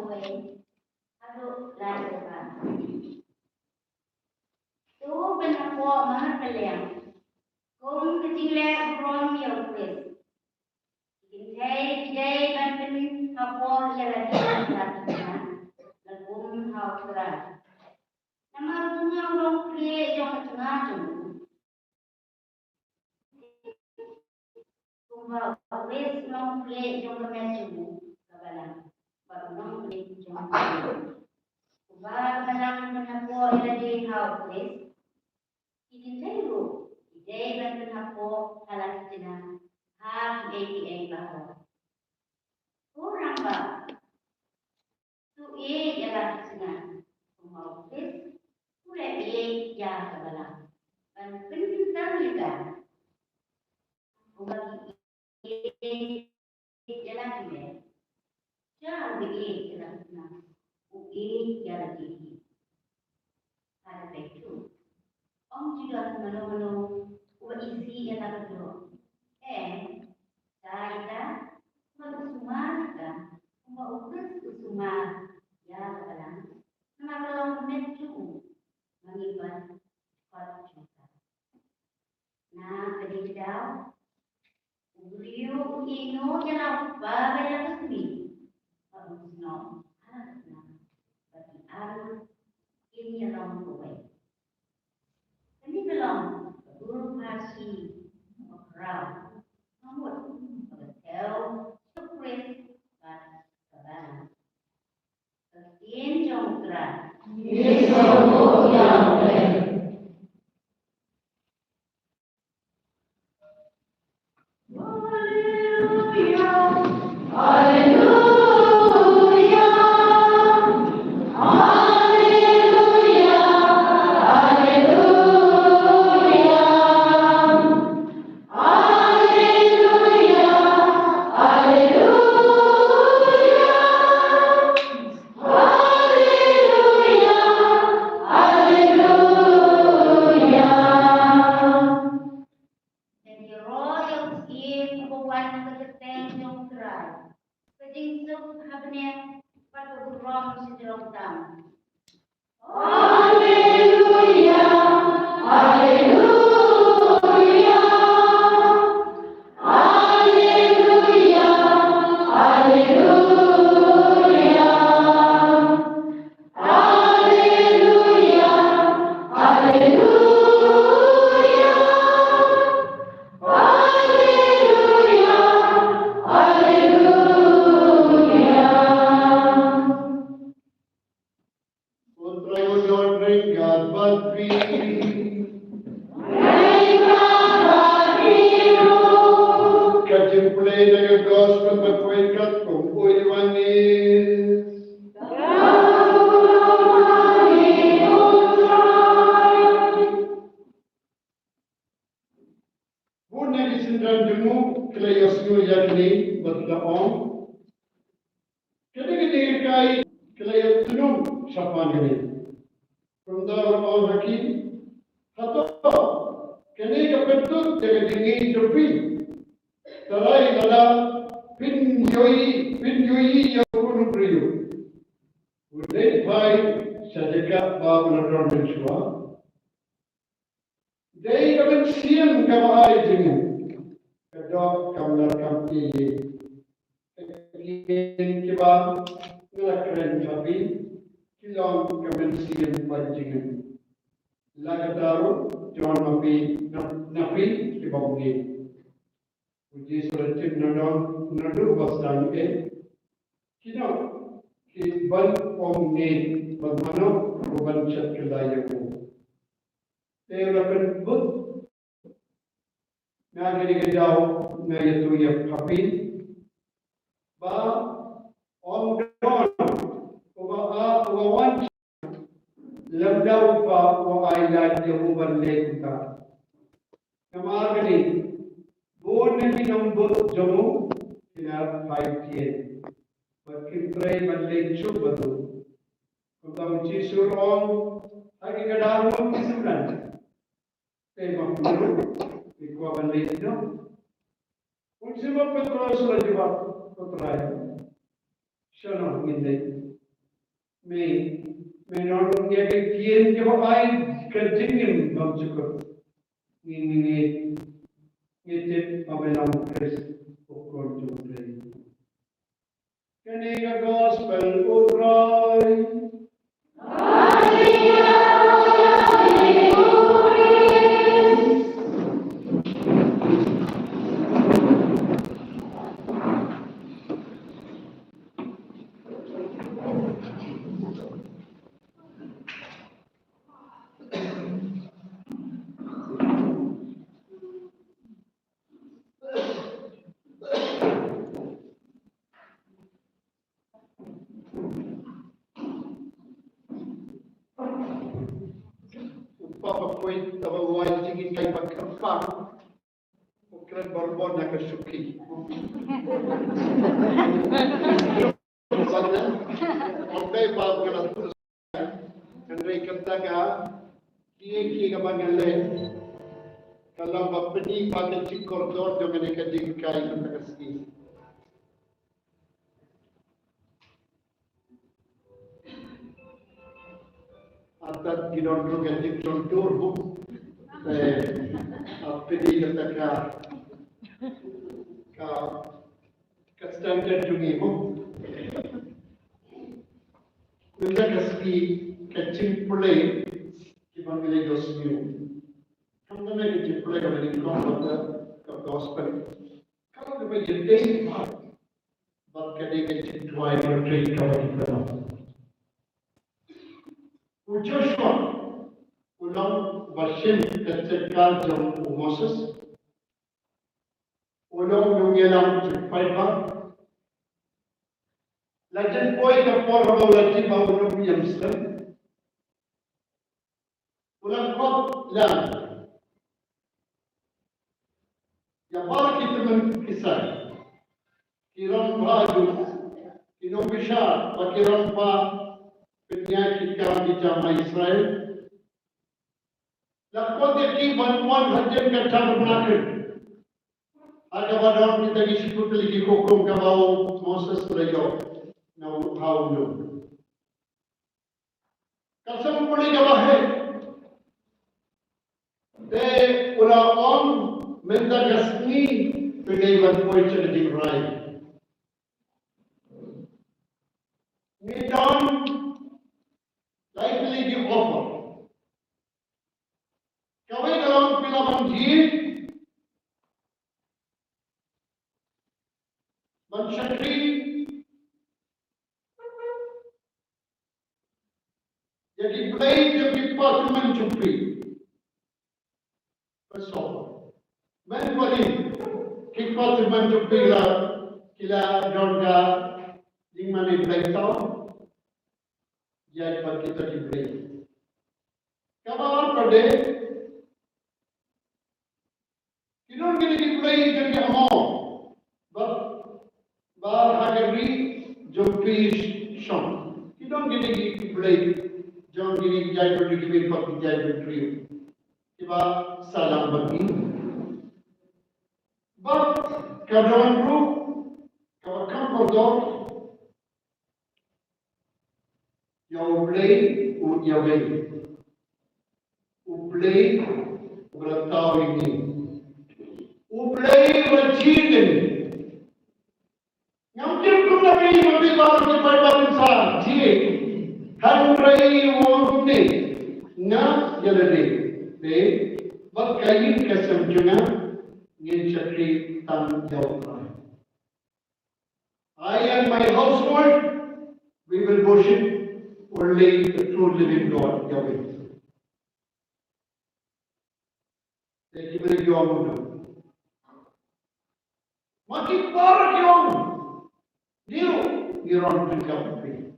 [SPEAKER 2] away. Aduh, lagi kan. Tu benar mana kalian? Kau kecilnya beron yang kuat. Jai banten kapor ya lagi kan. Lagu hau terang. Nama punya orang kiri yang tengah tu. Kumau wes orang kiri yang bermacam kabalan. Orang kiri yang kumau kabalan menapo iladi hau wes. Ini saya Jai banten hapo halas tina hak ATA bahwa orang bah tu jalan tina kumau wes mulai ya kabalan dan penting juga kumau jalan tina jangan jalan tina jalan tina ada betul Om juga mano-mano isi yang tak betul. Saya semua usuma ya kalang. Nama kalau metu mengibat kot juga. Nah, tadi dah uriu ino jalan bagai sini. Usno harusnya bagi alu ini yang kowe. Ini belum guru masih merau, namun betul sukses dan kebalan. Kesin jongkrak.
[SPEAKER 4] Yesus yang baik.
[SPEAKER 1] Ultimo Petro sulla giovane, potrai. Sono quindi May not get a key ke bagai kerjanya bang cukup. Ini abelam Chris ukor jumpai. Kini gospel utrai. Papa point tawa wajib kay pagkapang ukran barbon na kasuki. Sana okay pa kana Andre kataga kiye ka bagale kalau bapeni pada cikordor do mereka dikai kataski. Atat ginondro ganti contour bu apedi kata ka standard jungi bu kita kasih kecil pulai kita milih dosmiu kamu nak kecil pulai kalau di komputer ke gospel kalau kita jadi buat kadang kecil dua yang kalau kita Joshua ulang version ketika jam Moses ulang mengelam cepaiba lajen poi kapor lagi bau ulang Muslim ulang kot lang ya bar kita kisah kiram baju kinom bishar pakiram pa penyakit kami jamaah Israel. Lakon deki bantuan hajar kata bernaker. Ada badan kita disebut lagi hukum kabau Moses beliau. Now how no. Kasam boleh kabah. De orang minta kasni pedai bantuan cerita Israel. Ni John likely give offer. Kawai dalam film Jin, Mansyakri, jadi play jadi department jumpi. Pesok. Menpaling department jumpi lah kila dorga di mana play tahu. Jadi bagi kita diberi. Kabar pada, kita kini diberi jadi amau, bar hari jumpi shom. Kita kini diberi, jangan kini jadi berdiri pakai jadi berdiri. Tiba salam bagi. Bar kawan guru, kawan kampur Yang play, yang play. Play bertahu ini. Play berjin ini. Yang kita lagi lebih baru cepat bangsa. Jin. Handrai orang ni. Na jadi. Be. Berkain kesemjungan. Ingin cakri tanggungjawab. I and my household, we will worship only the true living God, Yahweh. Thank you very much. Makin parah yang niron berkata,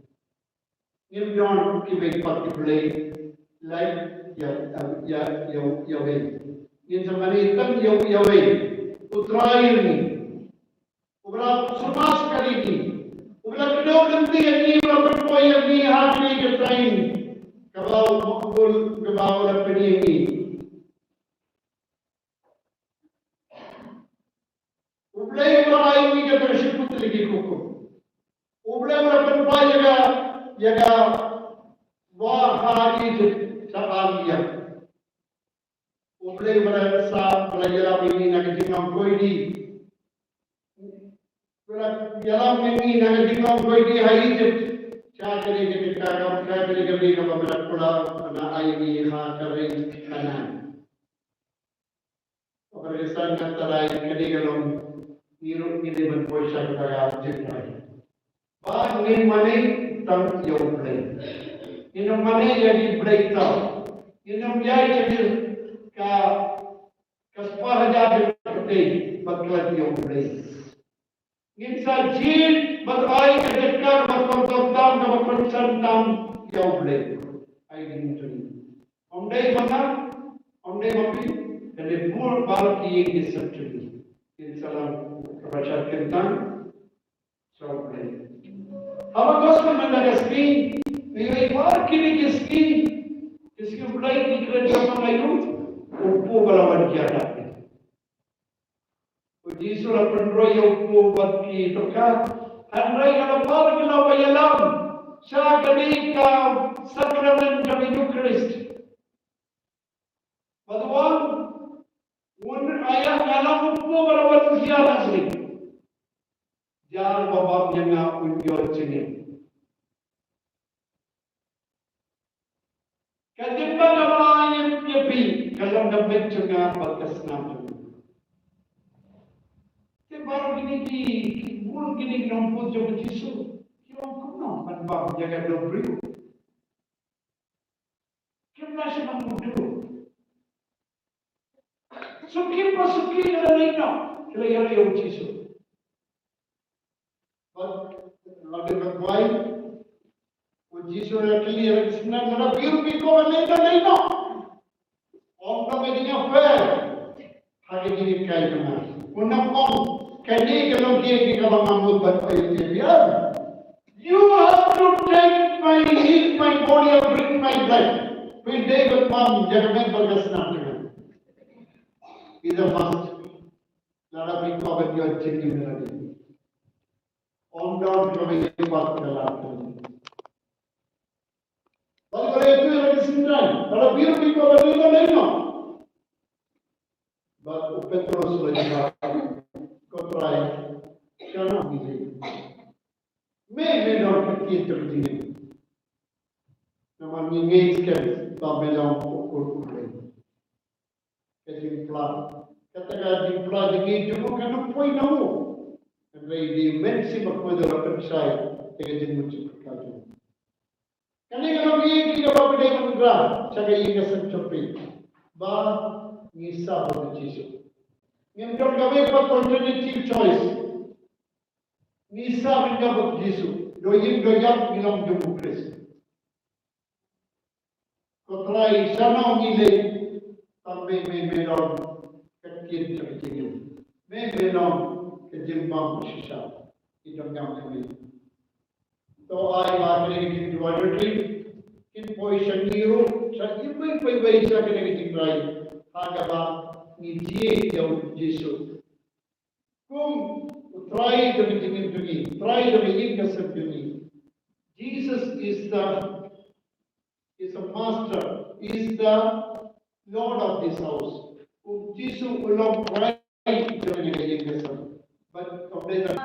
[SPEAKER 1] niron kibek particular like Yahweh. Ini sebenarnya itu Yahweh. Utrail ni, ubra sumas kali ni. Ulah kedua ganti ni, ulah berpoya ni, hati ketain. Kabau makbul, kabau lapani ni. Ublay ulah ini kita bersifat lagi hukum. Ublay ulah berpoya jaga wahai sekalian. Boleh merasa belajar ini nak jengam koi dalam ini nak jengam koi hari itu cakap kita kalau berat pula nak ini kari kanan. Perkesan kata lain kalau hirup ini berpoisa kepada jenderal. Bang ini mana tang yang play. Ini mana jadi play tau. Ini jadi kasih jadi play bakal yang play. Ini sajid berai kedekat berkonsultan dan berkonsultan yang play. Ini tu. Ondai mana? Ondai mapi. Dan pur balki yang disebut. Insalam kebaca tentang soal. Apa gospel mendagaskin? Ini war kini kiskin. Kiskin mulai dikerja sama itu. Upu balawan kiadat. Uji surah penroy upu bagi tokat. Hanrai kalau par kalau bayalam. Saya ketika sakramen kami Eucharist. Baduan. Mun ayah ngalam upu balawan kiadat ni. Jangan babak yang unjur sini. Ketimbang apa yang nyepi kalau dapat juga batas nama. Baru gini mun gini nombor jauh jisu. Kira kuno kan bab jaga dobru. Kira siapa mudu. Suki pasuki ada lino. Kira yang jisu. Lalu berbuai, uji surah kiri sebenarnya mana biru piko mereka lino. Orang medinya fair, hari ini kaya benar. Unang kali kalau dia kita mengambil berbuai dia. You have to take my heat, my body, and bring my blood. We David mom jangan berkesan dengan. Itu must. Lalu piko berjual cekik lagi. On-down kami buat dalam. Kalau itu yang disindang, kalau biru itu berita lain. Baru Petrus lagi kotorai, kerana ini. Memang kita begini. Nama ini sekian, tapi dalam pokok lain. Kejimplah, katakan jimplah dengan juga kerana poin namu. Di mensi berkuasa dalam percaya dengan jenis perkara. Kali kalau kita berada di negara, saya ingin sesuatu. Bah, nisah berjisu. Yang kami buat alternative choice. Nisah mereka berjisu. Doyang minum demokrasi. Kotrai sana nilai sampai melon kecil kecil. Melon Jimbang Shisha, idam yang kami. So I marketing in duality, in position hero, sa ibu isa kini tingray, hagaba ni Jie yaw Jesu. Kung try to be tingin tuni, try to be innocent tuni. Jesus is a master, is the Lord of this house. Kung Jesu ulang try to be innocent. But compare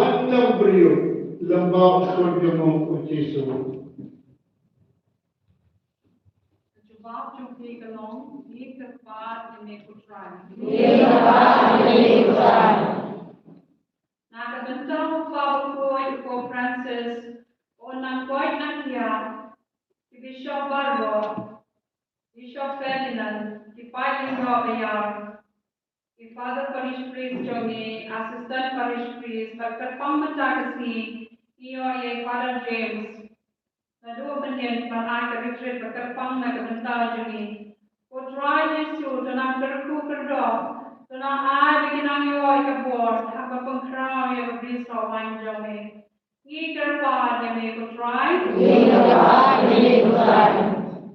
[SPEAKER 1] Mantap beliau lembab kunjungan Yesus.
[SPEAKER 5] Jawab jumpi kalong, ini kepat yang mekutrai. Nah, kebentar Bapak Ibu Francis, orang koi nak dia, Bishop Barro, Bishop Ferdinand, di Paling Bayar, di Father Parish Priest Johnny, Assistant Parish Priest, berkepang menjagasi, Father James, dua benda mana kita retreat berkepang nak kebentar Johnny. Potrai Yesus, tenang terku kerja, tenang ai bikin angin kebor, apa pengkerau yang berisau lain Johnny. Ini kerja yang potrai.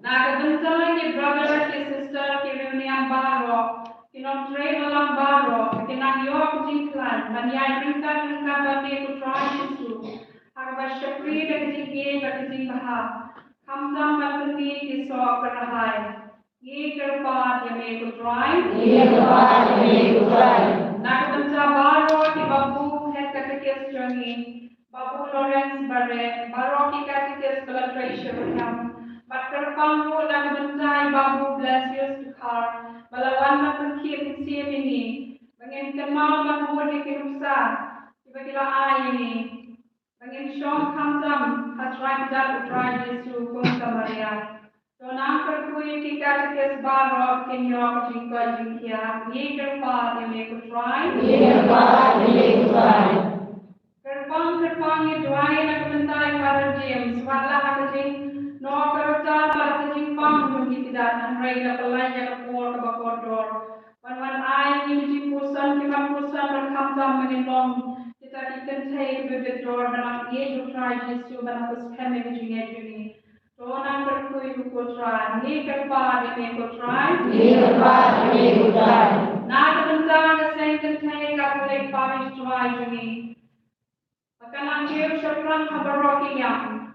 [SPEAKER 5] Nah, kebetulan ni brother ki sister ki yang baru, kita train dalam baru, kita yo kujingkan, banyak ringkan bagi potrai Yesus. Harga bersyukur dan kejingin bahas. Kamsam berkini kisah perahai. Ini kerja yang potrai. Nah, kebetulan baru ki babu head katekis jongi, babu Lawrence baru ki katekis collaboration yang. Berkepang pun dan mencari babu Blasius Tukar, melawan makin siap ini, bangin kenal babu di kerusak, tiba-tiba air ini, bangin syong kamsam, hatrai dan utrai Yesus pun Samaria. Donang perkui kita kes barok kenyok jingkau jingkia, ni kerpa ini kutrai. Kerpang itu air nak mentai pada James, walau nak jing. No kerja pada jimpang mungkin tidak anrai ke pelai ke por ke bakordor. Wan ai ini pusan berkamsam menindong kita say ke door dalam ye to try Yesus dalam kami begini juni. Donang berkui buku try ni kerpa ni ko try. Nah kebentar ke say boleh pamit try juni. Akan anjir syukuran habaroki yang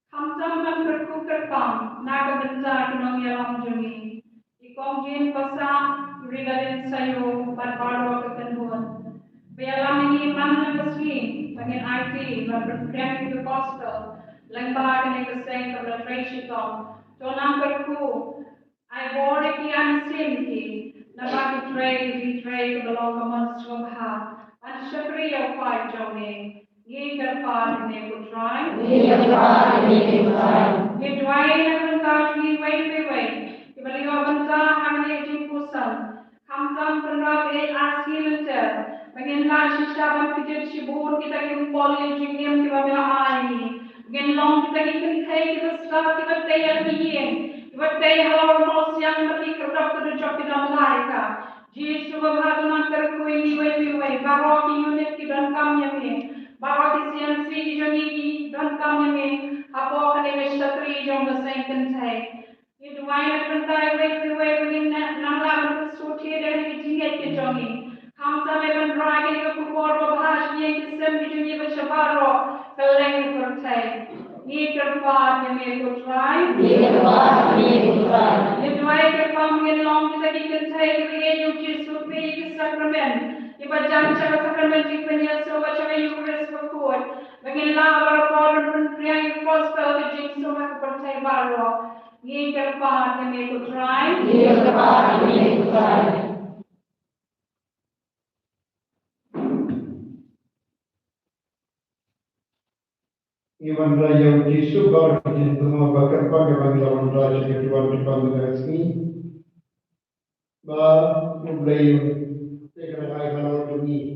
[SPEAKER 5] Kamsam dan berkukirpang, naga bentar kinong yalang jumi. Ikong jin pasang, rigalin sayo, barbaro ketenbuan. Bialang ini mana keswi, bangin IT, berpremium the gospel, lembah kini keseng kebelatration tong. Tonang berku, I bore kian sinki, nabaki tray kebelong kemonstrum ha. An syukri ya kuat jome. Ye kerpa ini kutrai. Ye dwai nak bentar ni wait. Kembali bentar hamil jimpusan. Kamsam pernah asli lencer. Mengenal sisa berpikir sibur kita kimpol yang jingim kita bila ini. Mengenal kita kikai kita setelah kita tayar biyen. Kita tayar halau nos yang berikut kerja kita mereka. Yesus berhadapan terkui ni wait. Baru unit kita kami ni. Bawa kisian si joni dan kami ni apa kini syatri jom besar kentai. Itu wajib kentai wait begini nangla bersuci dari jingat ke joni. Kamsa leban ragi ke kupor bahas ni kisam joni bersabaro keleng kentai. Ni kerpa ni kutrai. Itu wajib kerpa mungkin long kita kentai kerja yuji supi sakramen. Iba jam cara sakramen jikanya sobat cara Eucharist berkuat. Mengenal berapa pria yang gospel kejing semua percaya baru. Ni kerpa kami kutrai.
[SPEAKER 1] Iwan Raya Yesus baru di rumah bakar pada bagi lawan raja di luar dibangun resmi. Mulai sekarang kalau demi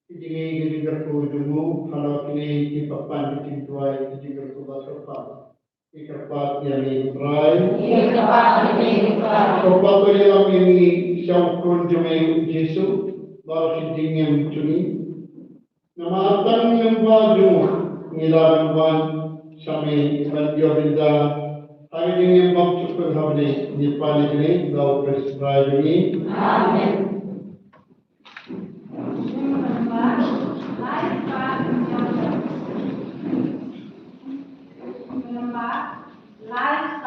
[SPEAKER 1] ini gerku dulu kalau kini di papan di tuai di gerku bakar ikat yang Israel. Sobat yang ini syukur jemaat Yesus baru sedingin cuni. Nama tang yang baju nilawan sami radio benda hari ini maksud berhabis di paling ini gaul Israel ini.
[SPEAKER 4] Amen.
[SPEAKER 5] Life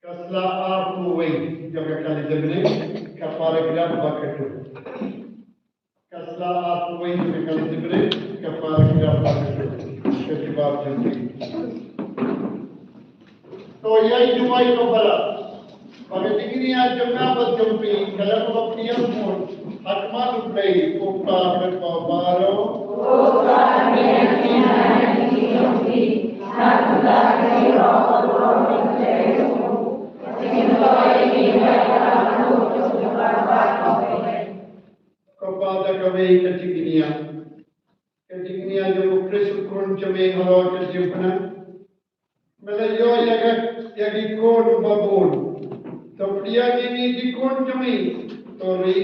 [SPEAKER 1] Kasla aku wei jaga kali jemene kapara grab bakatu. Kasla aku wei jaga kali jemene kapara grab bakatu. Ketibab jemene. तो यही जुमाई को बला और डिग्री आज जमना बद jumpy colour को अपनी मोड़ हकमा लुटले कोपा को बारो
[SPEAKER 4] Kopa niya jumpi, nakula kayo ro kayo. Sintoy kita kamu coba
[SPEAKER 1] कोपा दा कवे कटिगनिया जो क्रिस कोन जमे हलो के जिपना मतलब यो यगी कोड बबोन तो प्रिया की दी कोन जमे तो री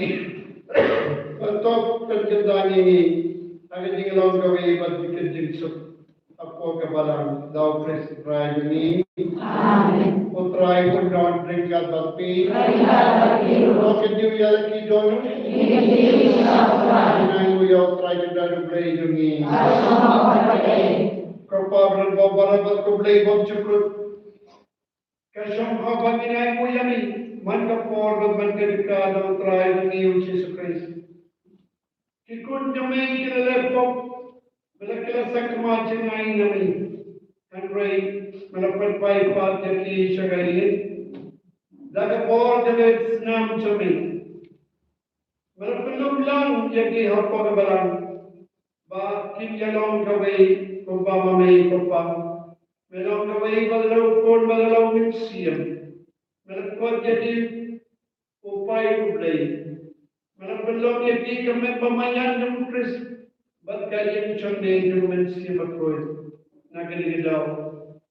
[SPEAKER 1] तो करजदानी अगर जिंगलों कवे बद के जिंसु आपको के बालां दाव क्रिस प्राइजनी
[SPEAKER 4] Amen.
[SPEAKER 1] Utrai pun don't drink at the pee. Look at you, Yalaki, don't you? And we all try to play to me. Kapabran Bobara to play Bob Chukut. Kasham Habanginai Muyami, Manka forward, Mankarika, don't try to me, Jesus Christ. He couldn't make it a left of Melakala Sakamachin, I know. And rain, Malapat by Pat Jaki Shagari, like a board of its name to me. Malapilum long Jaki Hopogabalan, but keep along the way, Papa May Papa, Melong the way, Ballo, Port Ballo, Museum, Malapat Jaki, Upai to play. Malapilum Jaki, remember my young Chris, but Kayan Chunday, you will see a croy. Nagalilaw.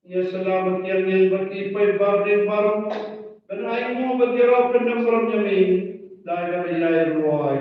[SPEAKER 1] Ya salamat yang berkipai babrin baru. Dan aimu bergerak penambram yamin. Daya bilai ruai.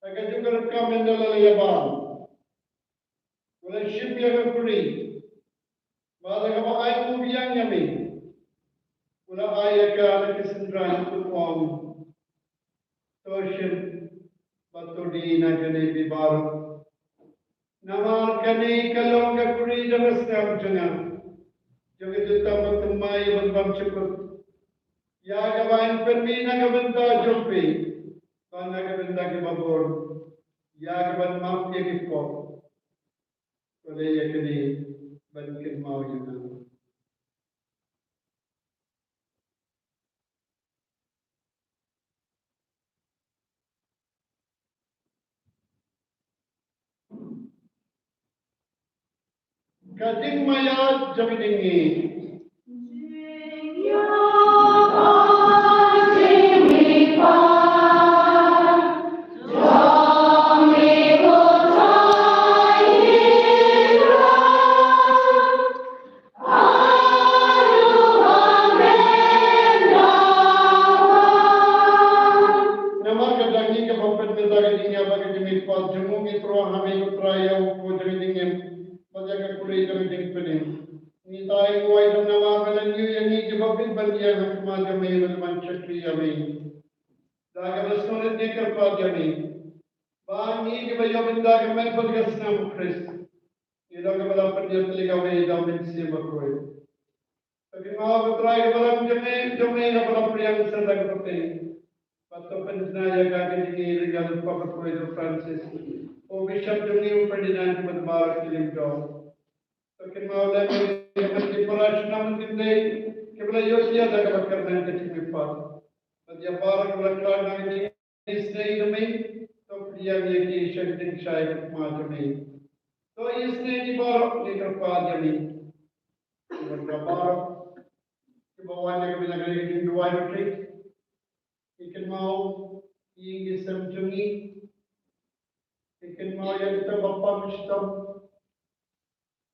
[SPEAKER 1] Agad yung kami nalalabang. Wala ship yang kuri. Mada ka ba ay ubiyang yami. Wala ay ka nakisindran ko pong. So ship Patudi nagani bibar. Nama kani kalong kapuri jamas kam chana. Jogi juta matumai bandam cukup. Ya gawain permina gabenda jopi. Kana gabenda ke babor. Ya gaban maaf ye kipo. Oleh ya kini bankin mau yana. Kading maya jami dingi. Nama kadangi ke bapet beda kading apa kading mipas jemu mitro hami utraya upo jami dingi. Pada ke kuri jami ding pening. Ni tai kuai dam nama kanan yu yang ni ke bapet bandia hakma jami berman cakri jami. Daga basnonet ni kerpa jami. Bang ni ke bayo benda ke men podgasna mukris. Ila ke bala pendia teliga me dam bin si bakoi. Tapi mau utraya balam jami na bala priyang sedang peting. Patto penjna jaga kading regal papat koi do Francis. O bishop jami Ferdinand Madbar kilim do. Tapi mau le men parashna men dei ke bala yosia daga bakar men ke chimipar. Dia barak belakang nang isne demi to dia ye ki shaktin shai ma demi to isne di barak ni kerpa demi to barak ke bawah ni ke negeri di dua retreat ikan mau ini semjungi ikan mau yang kita bapa mistam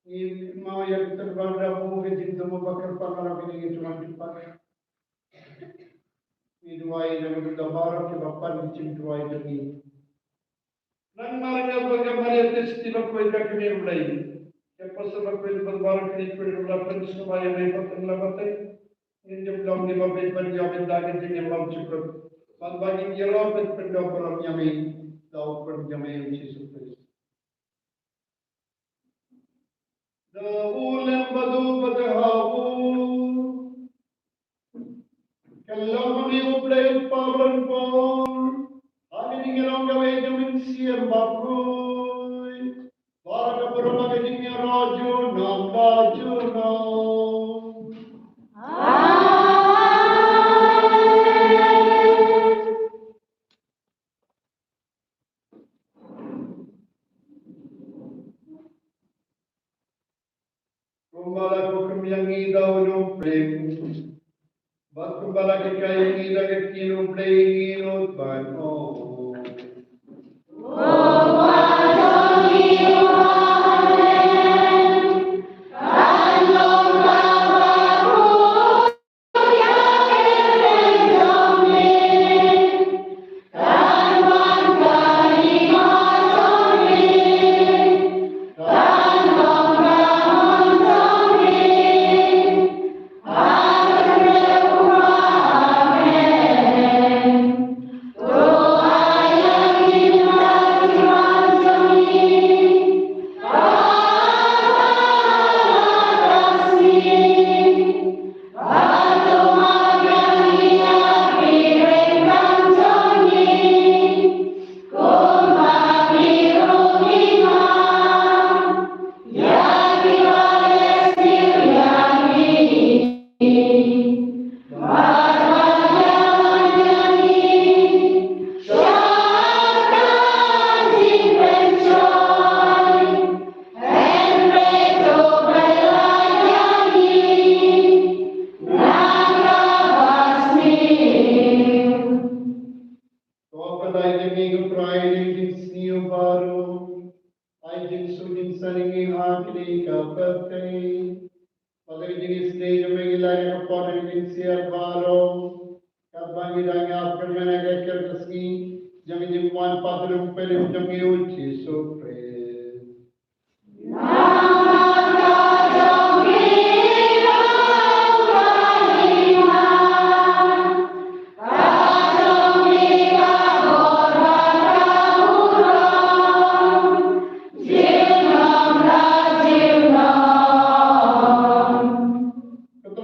[SPEAKER 1] ini mau yang kita berada ke jindu bakar pangalang ini cuma dipak Iduai nama bergambar ke bapan cim duai demi. Nang marga bergambar tes tiba koi tak kini mulai. Kepas sebab koi bergambar kini koi bergambar supaya mereka terlambat. Ini jemlam di bawah berjaya mendapat jenis malam cukup. Bagi jelah bergambar yami lau berjaya Yesus Kristus. Dahulu badu badahu. Kalau kami uplay pabran pon, kami tinggal gawe jamin siam bakuy. Para kapura magiging radyo ng radyo na. Kumbala ko kumyangi daw ng prem. Batu balak kaya kita kekinu playing ban oh.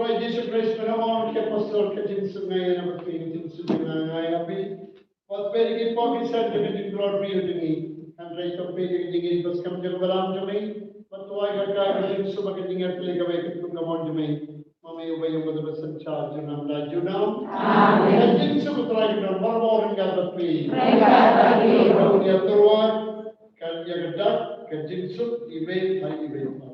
[SPEAKER 1] Tuhan Yesus Kristus menawan ke pastor ke jin sungai yang apa ke jin sungai api. Wat pergi pokisar ke jin glory ini. Kan rito pergi jin pas kam jin balam jami. Patuai kakak jin subak jin ngerti kawai ke tungamon jami. Mami ubay yung mga sancha junam la junam. Amen. Jin subak lagi junam marmor hingga tapi. Kalau dia tuan kan dia gedak ke jin sub ibe hai ibe.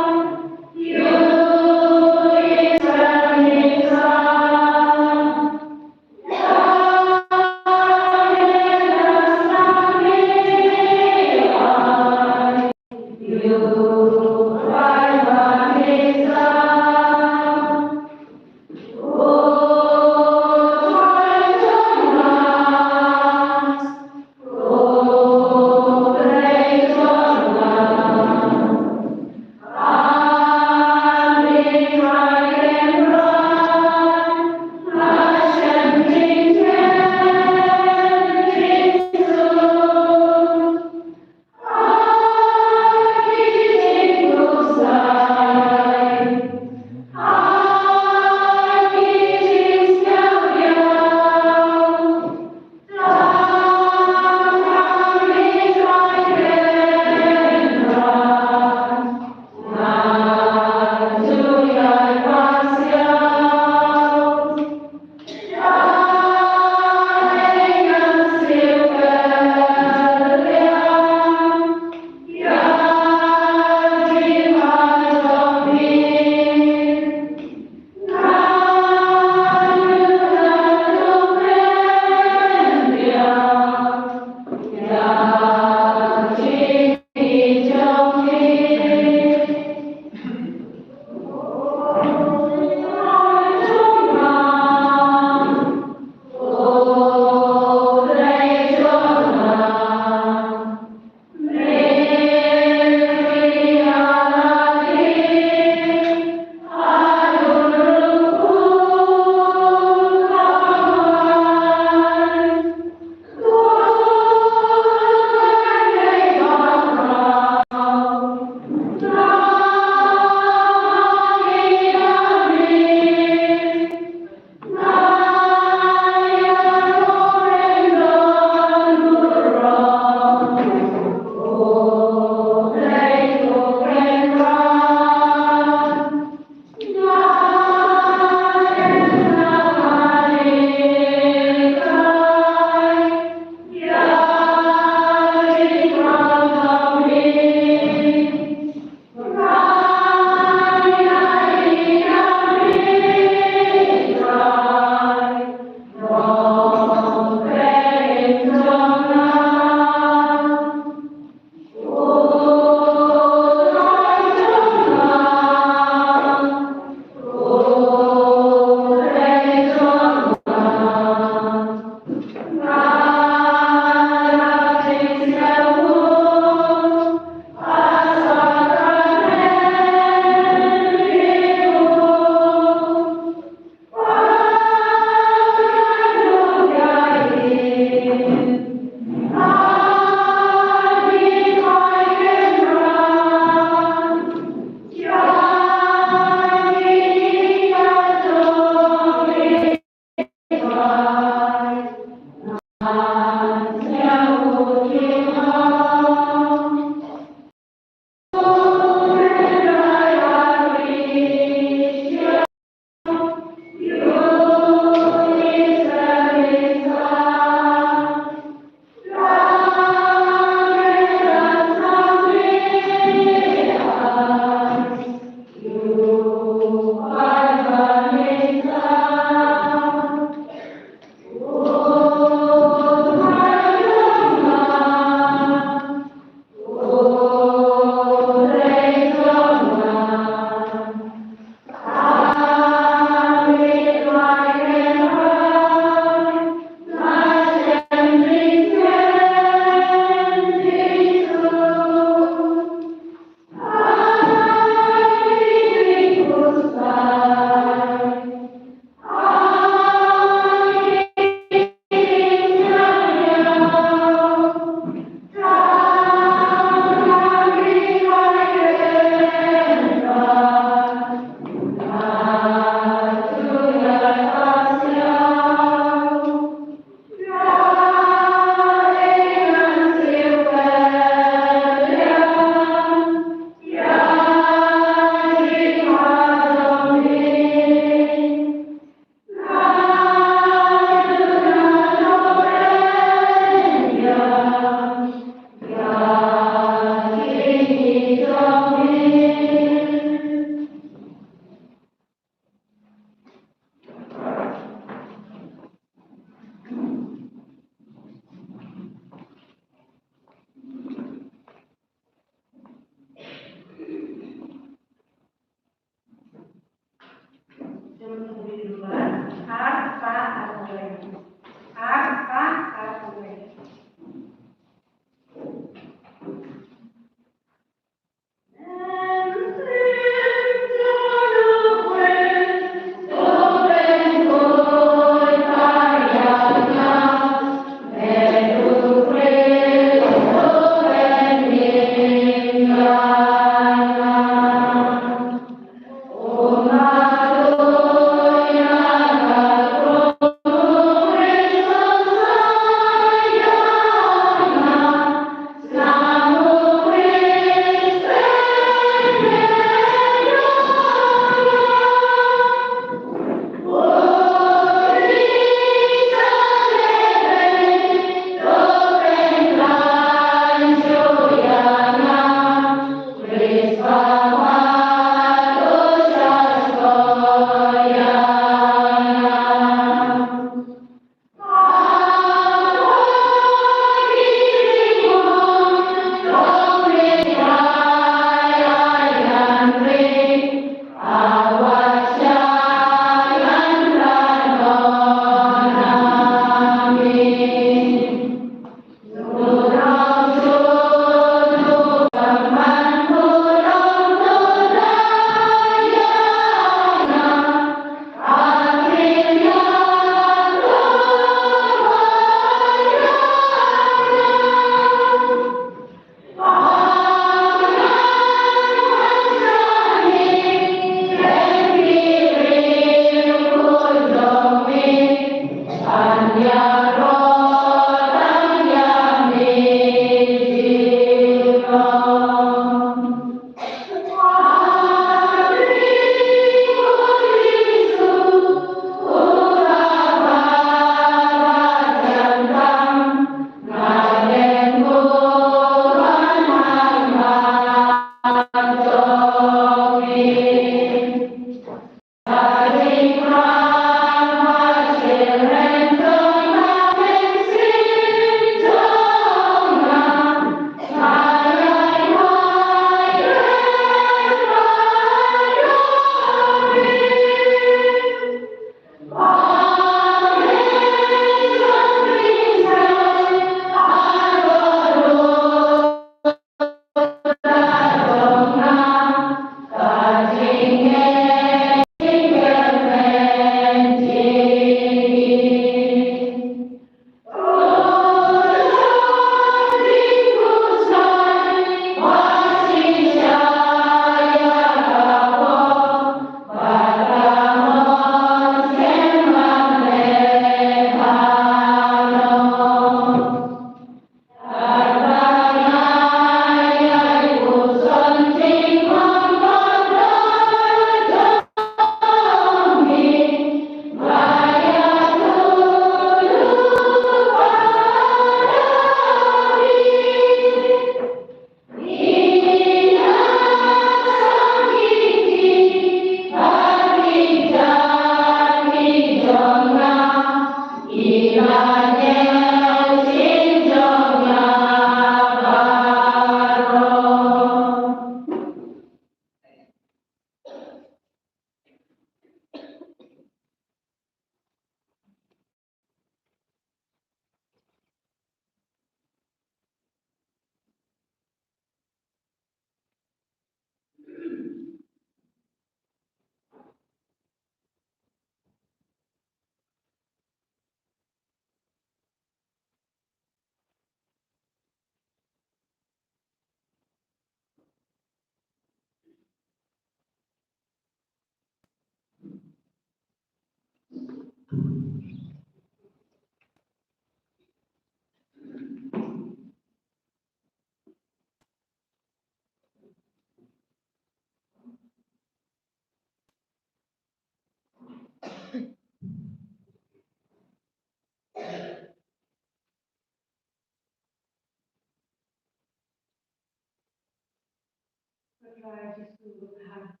[SPEAKER 5] Berdoa Yesus Tuhan,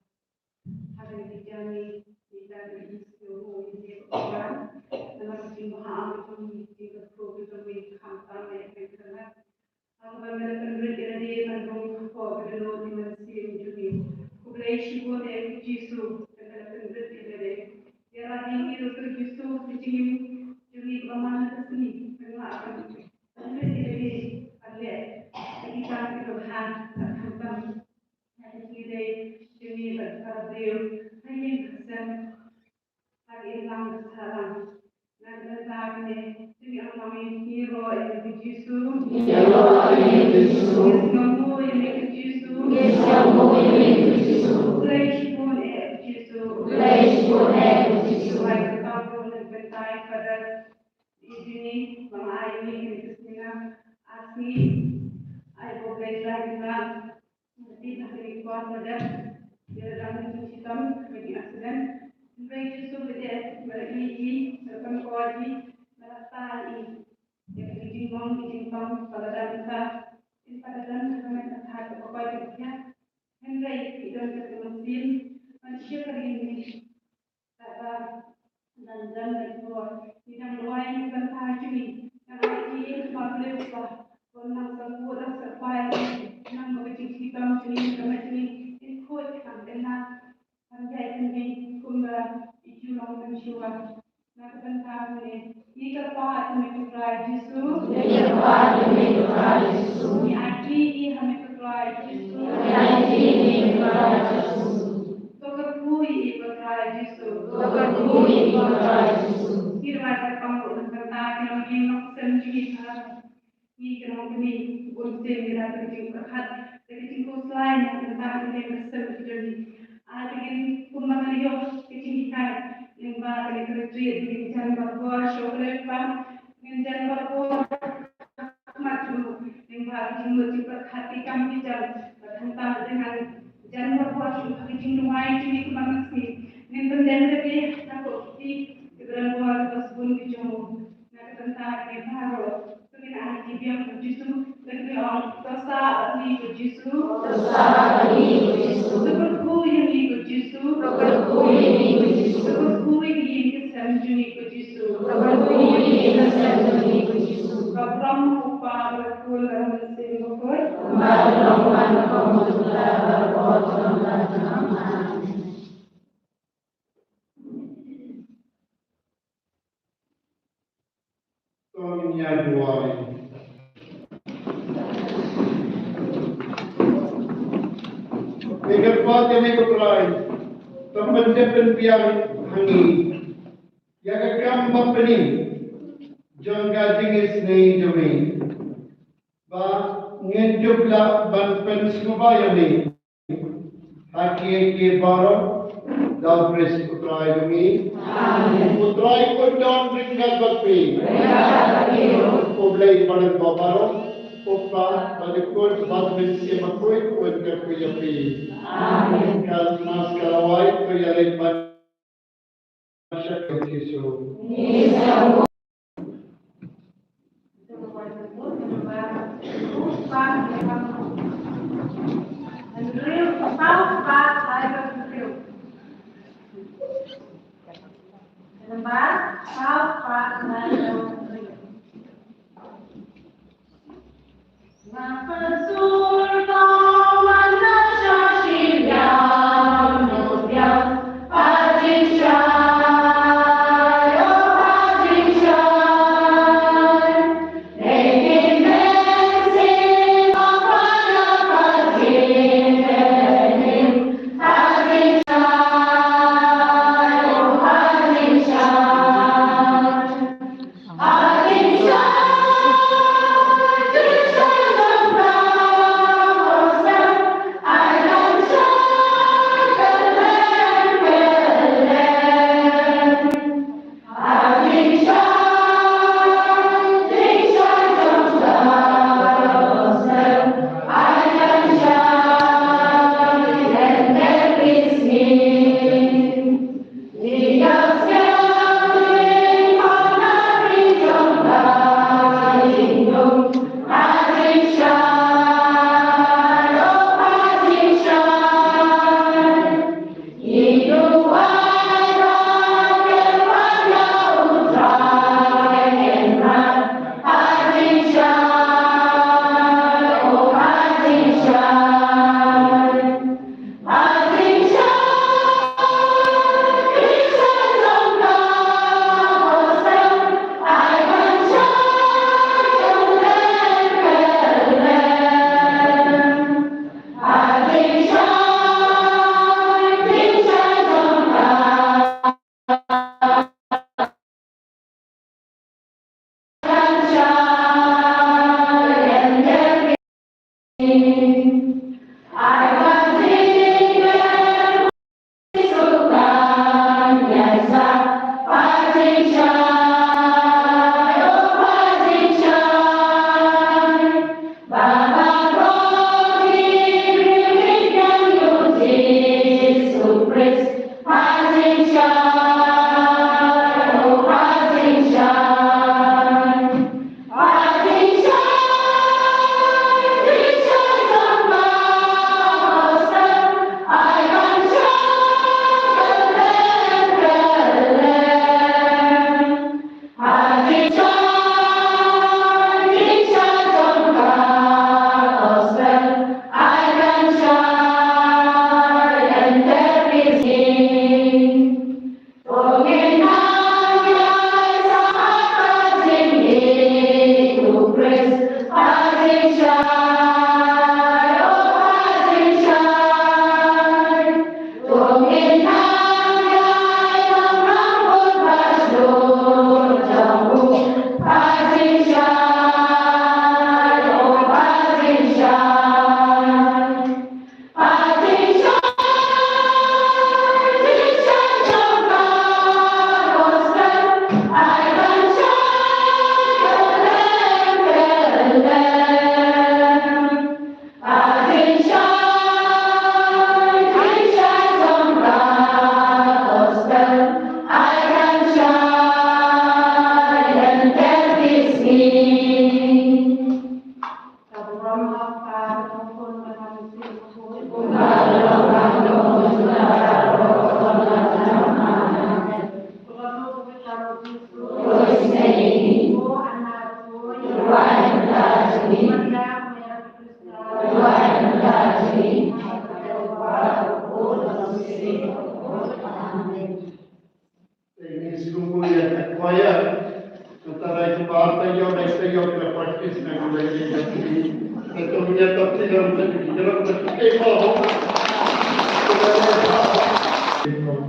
[SPEAKER 5] hari ini kita beristimewa ini Tuhan, dalam jemaah kami kita perlu kami hampa yang berkenan. Aku bermula berdiri mendung kau berdua di mesin judi. Kublai syukur dari Yesus dalam berdiri. Ya lagi itu Yesus dijim judi bermana kesini mengakan berdiri alih. Kita Tuhan hampa. Today, Jimmy, but Deus, bringing them lagi enam sekarang. Dan tadi, Jimmy kami hero yang Yesus.
[SPEAKER 4] Hero yang Yesus.
[SPEAKER 5] Kamu yang Yesus.
[SPEAKER 4] Kamu yang Yesus.
[SPEAKER 5] Flesh pun Yesus.
[SPEAKER 4] Flesh pun Yesus.
[SPEAKER 5] Baik kamu yang bertai pada ini, mama ini Kristina, asli, aku belajar dengan Nanti hari kuat pada dalam sistem bagi aksidan. Baik Yesus berjaya berliji serta kuati melatari yang dijimbang pada dansa ini pada dansa kami terhadap kepada dia. Henry tidak terkemudian manusia kali ini kata dan berbuat tidak lain bukan tajami yang ini maklumlah konang sebuah serpai nang menjadi hitam jenis kemacini ikut kandena anjay kendi kumba ijulang mensyuah nak tentang ni jika pahat memikirkan Yesus
[SPEAKER 4] Jika pahat memikirkan Yesus.
[SPEAKER 5] Ni aji memikirkan Yesus.
[SPEAKER 4] Ni aji memikirkan Yesus.
[SPEAKER 5] Tokerpui memikirkan Yesus.
[SPEAKER 4] Tokerpui memikirkan Yesus.
[SPEAKER 5] Firman kamu tentang yang dinok sendiri Ni kenal kami bukan sendiri dari berkat dari tingkos lain yang tentang yang bersama jadi ada yang kumpulan yo kecintaan yang bagai kerja di jalan berbuat syukur dengan jalan berbuat maju yang bagai jumlah berkat kami jalan tentang dengan jalan berbuat syukur kecintaan ini kumpulan ini yang penting lebih takut di berbuat tersebut dijumlah tentang yang baru Dengan yang Yesus, dengan dosa ini Yesus,
[SPEAKER 4] Dosa ini Yesus.
[SPEAKER 5] Seperti yang ikut Yesus,
[SPEAKER 4] Seperti yang ikut Yesus.
[SPEAKER 5] seperti yang kesanjung ikut Yesus,
[SPEAKER 4] Seperti yang kesanjung ikut Yesus.
[SPEAKER 5] Abraham upah berkul dalam mesin bukul.
[SPEAKER 4] Abraham berkul dalam mesin
[SPEAKER 1] Soalnya dua ini. Megapat yang megapai, teman-teman biar hangi, yang akan membeli, jangan tinggal seni jami, bah ngejublah ban pensubaya ni, haki baru, dah pres putrai jami, putrai pun dah ringgal berpi. Oblay pada babaru, opa pada kod badmin si makoi kod kerpuyapi.
[SPEAKER 4] Amin.
[SPEAKER 1] Kal mas kalawai kuyalin masyarakat Yesus.
[SPEAKER 4] Yesus.
[SPEAKER 1] Ini sungguh yang terkaya. Antara itu bahasa yang saya yang praktis dengan baik ini. Tentunya tapi dalam dalam perspektif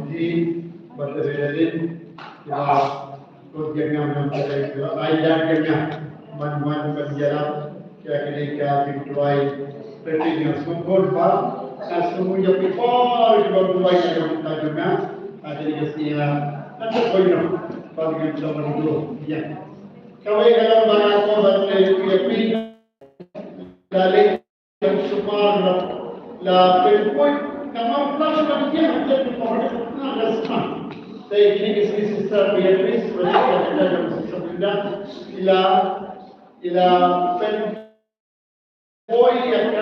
[SPEAKER 1] di Baterai ya proyeknya mencapai ayatnya man berjalan kira-kira virtual pertanyaan sempur pak semuanya people juga yang kita juga ada di sini nanti koyo bagi kita berdua ya kalau dalam bahasa bahasa itu dari yang semua la perpoi kama flash bagi kita untuk resma saya ini sister Beatrice berada dalam sesudah ila perpoi yang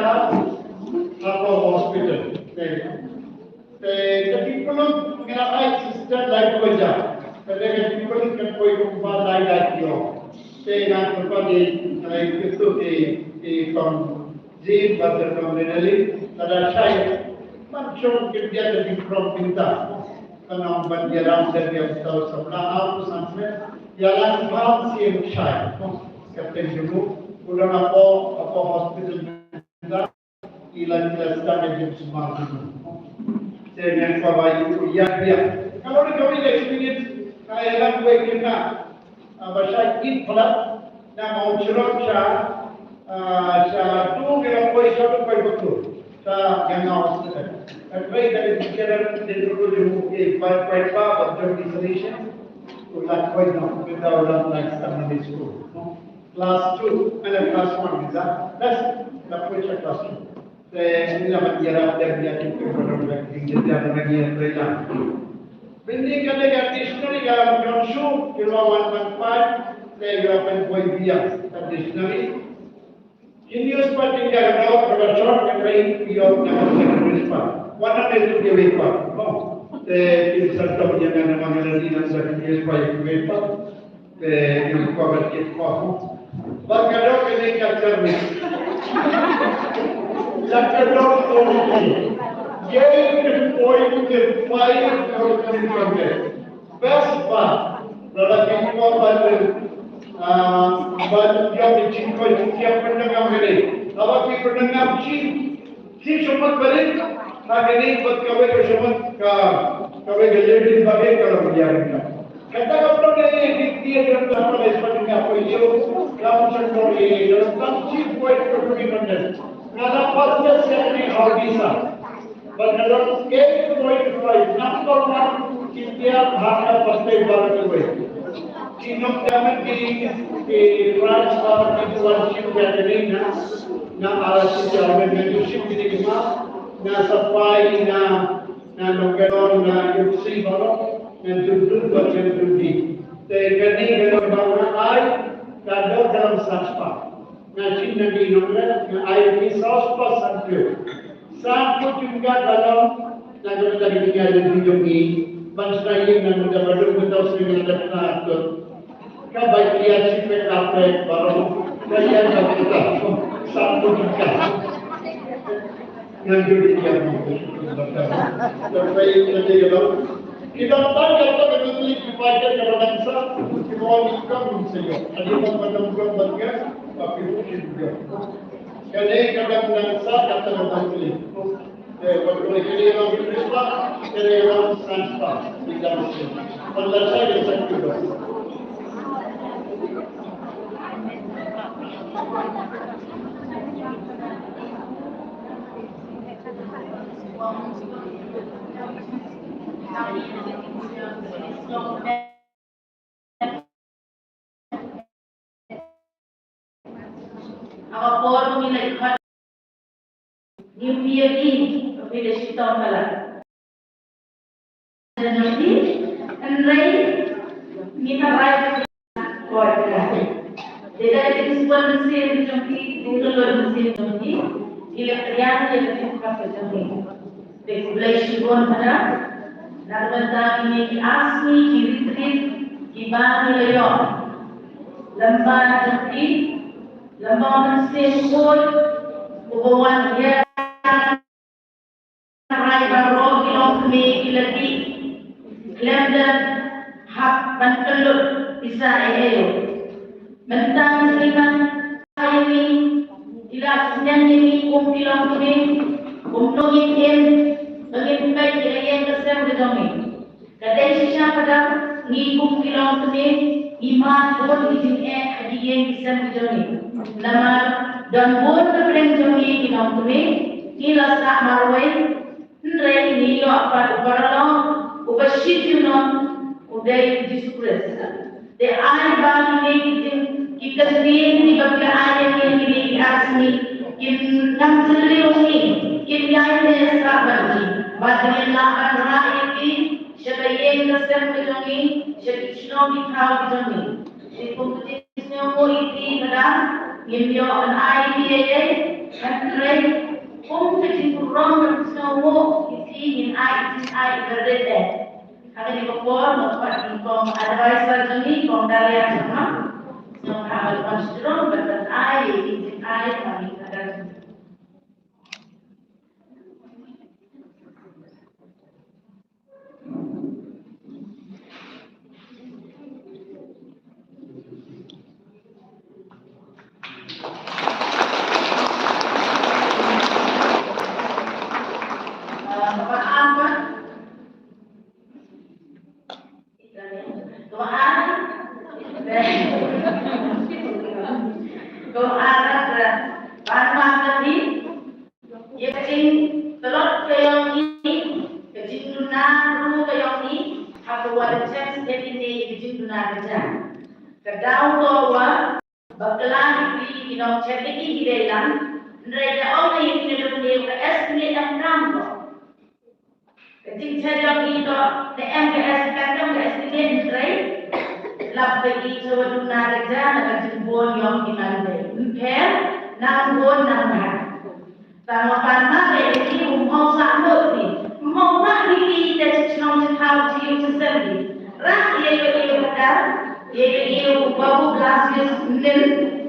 [SPEAKER 1] apa hospital the people mengenai sister like wajah the people kan koi kumpa like yo saya nak berbagi itu di from Jeep atau from Denali ada saya macam kerja dari from pintar karena berjalan dari tahu sebelah aku sampai jalan bang siap saya kapten dulu udah apa hospital ilan sedang di semua saya yang bawa itu ya kalau kau ini experience kayak orang gue kena bahasa ini pula nak mau cerita saya tu kalau kau itu kau betul saya yang mau cerita tapi dari pikiran dulu di apa betul solution ulah kau itu kita ulah like sama di school class 2 and class 1 bisa that's the first class 2 saya dapat jarak dari yang itu benar-benar jadi ada lagi yang berjalan. Benda kata tradisional dalam konsum kiloan manfaat saya akan buat dia tradisional. Ini seperti yang ada profesor yang lain yang nama sekolah. Warna itu dia wepa. Saya serta punya nama lagi dan saya supaya wepa. Yang kuat kita. Bagaimanapun kena kerja. Second of only. Get point to 5 from there. Best part. Brother Kingwa but yang dicipta setiap pendengar ini. Awak ni pendengar si semua balik. Hari ini buat kawin semua kawin jadi bagi kalau berjalan. Kata kata ni dia dalam apa seperti apa itu. Kamu sentuh ini dalam chief point to 200. Nada pasnya sekali bisa. Benar ke point five. Number one India bahasa pasti baru Inok zaman di France bahasa influensi dari na arasi jalan leadership ini cuma na supply na lokalon na yusi baru na judul baca judi. Tegani kalau bawa ay kado dalam saspa. Na Cina di Indonesia na ay di saspa sampai. Sampai juga dalam na kita tadi ada di Jogi. Bangsa ini na muda baru kita sering ada atur. Kabai dia cipet apa baru kaya kita satu juga. Yang jadi dia sampai jadi kalau kita tahu kalau kita beli dibaca kepada bangsa kita mau ikut saja. Ada macam-macam bagian tapi juga. Kene kadang nangsa kata orang ini. Kalau kene orang Islam, kene orang Transpa, tidak Muslim. Kalau saya yang juga.
[SPEAKER 2] Apapun nilai ikhwan New Year Eve bila kita malam dan nanti Andrei minta raya keluarga dia dari sebuah mesin jompi dulu mesin jompi dia kerjaan dia lebih kuat jompi regulasi pun ada dan tentang ini asmi retreat di bawah leyon lembah jompi lembah mesin pun hubungan dia rai baru kilom kami kilati London hak banteluk bisa ayo mentang musliman ini ila senyan ini kilom kami nongin nongin baik yang kesem bedomi kadai sisa pada ngikung kilom kami iman pun izin hadiah kesem bedomi nama dan pun terpilih jomi kilom kami ila sak marwai Nrai ni lo apa barang ubashit you know uday disupres de ay bagi ni kita sendiri ni bagi ay ni asmi kin nam seliungi kin ay ne sabagi bagi la rai ki shabayen kasam kejongi shakishno ki thau kejongi kompetisi mo iti kada yemyo an ay ni Nrai kompetisi kurang semua isi in I berdede. Kami di Bogor membuat kom advisor kami kom dari agama, semua amal konstitusi berkat izin kami ada. Kedau bawa bakalan di inong chatiki hidelan nrega ona yini dunia ke estimate ang kampo kecing saya itu the MKS kadang ke estimate nrai labbe itu waduna reja na kejimbuan yang kinande mpel nang bon nang ha tama panma ke ini mau sakmo ni mau nak ni kita cuma tahu jiu sesendi rak ia betul ये बाबू क्लासेस मिल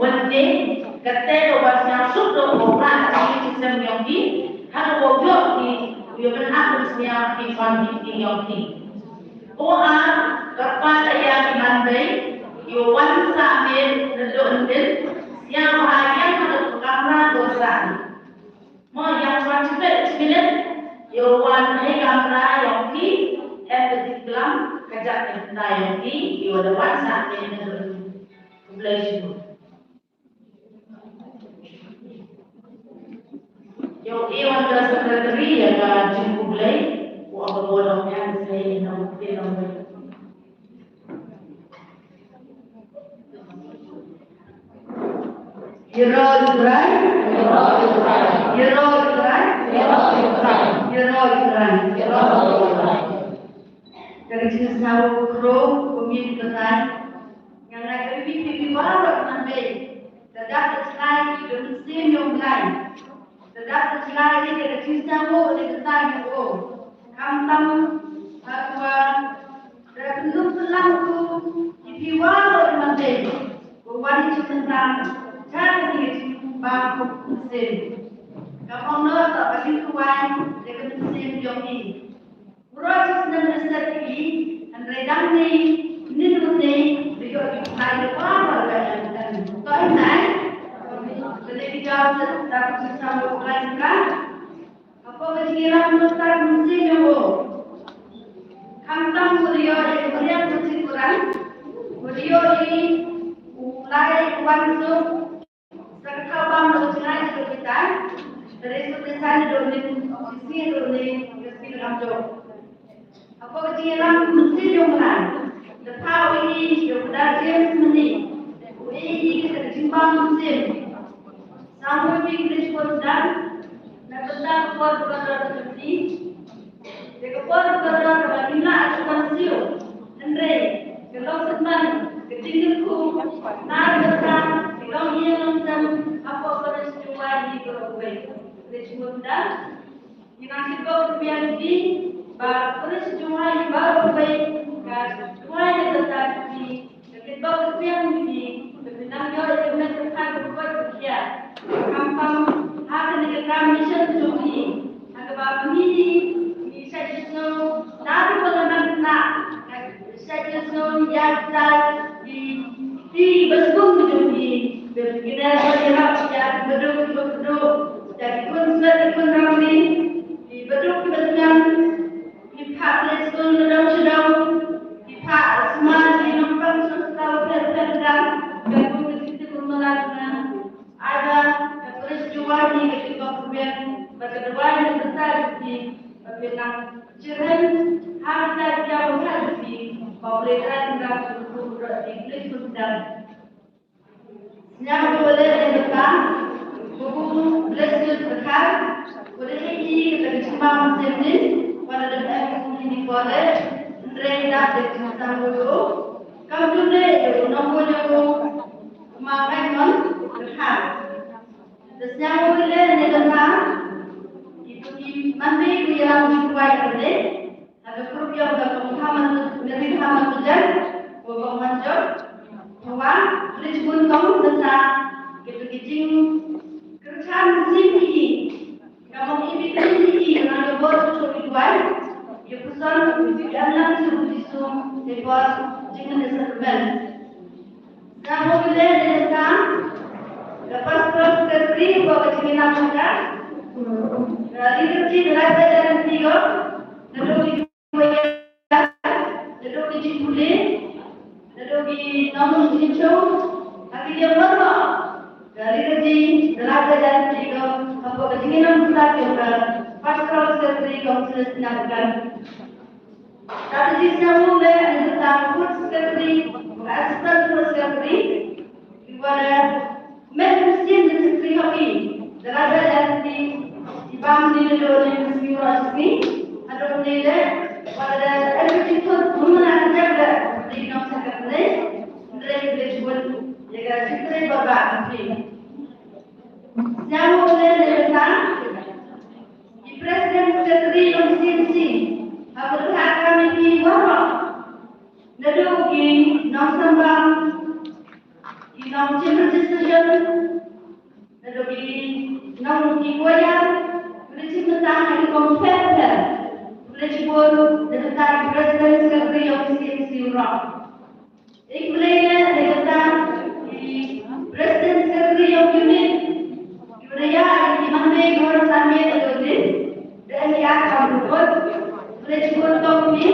[SPEAKER 2] बनने करते तो बस यहाँ शुद्ध होगा अच्छी सिस्टम योगी हर वो जो की ये बना उसमें आपकी क्वांटिटी योगी वो आप कपाल या मंदे ये वन सामेल नजोंदे yang bahagian pada kamera dosa mau yang selanjutnya sembilan yawan kamera yogi Dalam kajak kita yang di wadawan saat ini belajar. Yo iwan dah sekretari yang jumpa belajar, apa boleh yang saya nak bilang. Yerol Ukrain, Yerol Ukrain, Yerol Ukrain, Yerol Ukrain, Yerol Ukrain, Yerol Ukrain. Dari jenis nahu kro, pemilik besar, yang lagi lebih baru nanti, terdapat selagi dan mesin yang lain, terdapat selagi dari jenis nahu dari besar itu, kamtam, atwa, dari bentuk selang itu, lebih baru nanti, berwajib tentang cara diri bangku mesin. Kamu nak tak bagi tuan dengan mesin yang ini. Proses dan strategi dan redangnya ini beliau dipakai apa dan karena jawab dapat bersama kan? Apa kejiran besar mesti nyobo? Kantang beliau yang beliau bersyukuran, beliau ini mulai masuk sekabang berjalan ke kita dari sebentar domin ofisi domin kesini ramjo. Apa kejiran mesti nyoboan? Tahu ini sudah jelas mesti. Ini kita jimbang mesti. Sampai English pun dan betul betul seperti jika betul bagaimana acuan siu, Andre, kalau senang ketinggiku, nak betul, kalau ia nonton apa peristiwa di Korea, peristiwa dan yang kita kemudian di peristiwa di Korea, peristiwa yang tetapi kita kemudian di tentang yang menentukan kepada kampung akan dikatakan mission joki agak ini bisa disno nabi bagaimana bisa disno yang di besbuk joki kita berharap yang beduk dari konser kami di beduk dengan kita lesson sedang kita semua di nampak selalu berpegang dan kita melakukan ada peristiwa di ketika kemudian berkedua yang besar di Vietnam Ciren harga jauh di pemerintahan dan di Inggris dan yang boleh dikatakan buku belajar bekal boleh ini kita cuma sendiri pada dalam ini boleh renda dengan dulu kalau dia nombor makan bekal. Sejauh ini negara itu di mana yang dibuat oleh ada program Muhammad Nabi Muhammad Tujan, Bapak Manjur, bahwa Lisbon kamu besar itu kijing kerjaan sini, kamu ini sini yang buat untuk dibuat, ya pesan dan langsung disum dibuat dengan serbel. Sejauh ini negara lepas terkait bahwa kita makan, dari kecil rasa dan tiga, lalu di kulit, lalu di namun hijau, tapi dia berapa? Dari kecil rasa dan tiga, apa kecil kita kita pas terkait kaum selesaikan. Tapi jika mulai ada takut sekali, asal sekali, ibadah Meskin di kami, terada dari ibang di dalam institusi, ada nilai pada education mana saja di dalam sekolah, nilai belajar jaga citra bapa ini. Yang boleh dikatakan, di presiden sekretari konstitusi, apabila kami di bawah, lalu di Nusantara. Inang Registeration, lalu inang Iwaya, polisi mentang di komputer, polisi pun tentang Presiden Sekretari Ofisi Urang. Ikutnya tentang di Presiden Sekretari Unit, Iwaya di mana orang sambil terus dan yang kampus, polisi pun topi,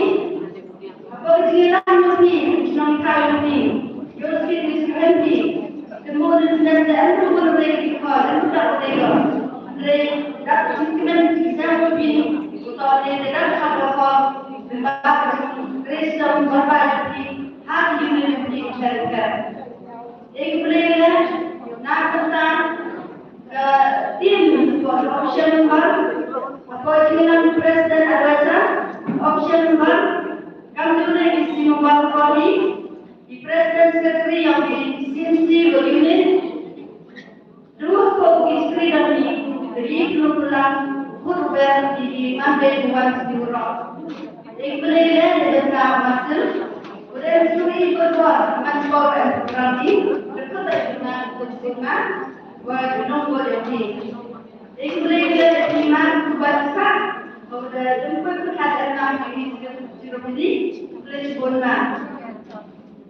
[SPEAKER 2] apa jiran mesti, nang kau ni. Your skin is healthy. The more is that the animal will make it hard and start with that treatment is never been without the alcohol, the bathroom, raise down variety, hard immunity healthcare. एक प्लेयर नागरिकता team for option 1, appointment president advisor, option 1, computer is mobile colleague. The President Secretary of the CNC unit, dua istri dan dari keluarga kurban di Mabed Wan Singurau. Ikutnya dengan masuk, udah suri kedua masuk berarti berkata dengan konsumen, buat nombor ini. Ikutnya dengan bahasa, udah jumpa keadaan kami di sini, boleh bonus.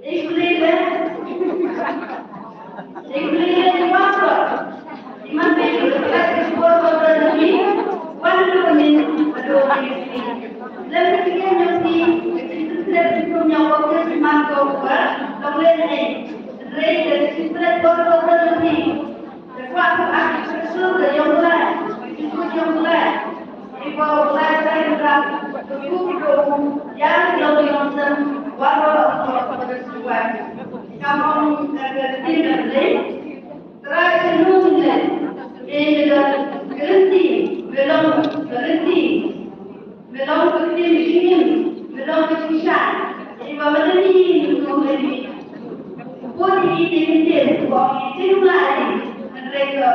[SPEAKER 2] Ikutnya di mana? Di mana Lebih dia mesti kita punya waktu semangkau kalau ini dari kita baru lebih. Sebab aku sesuatu yang mulai, ibu mulai saya berap, yang nonton walau bersesuai. Kamu tidak boleh, terakhir nunjuk, ini berhenti, belum berhenti berhenti, ibu berhenti, pun ini buat itu lagi. Mereka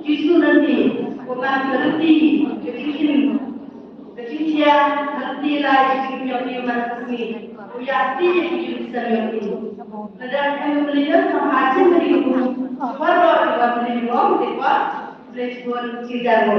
[SPEAKER 2] justru nanti bukan berhenti kecil nanti lagi yang masih uyati yang bisa yang dan kami melihat sama aja dari baru juga dari uang dekat respon cidago.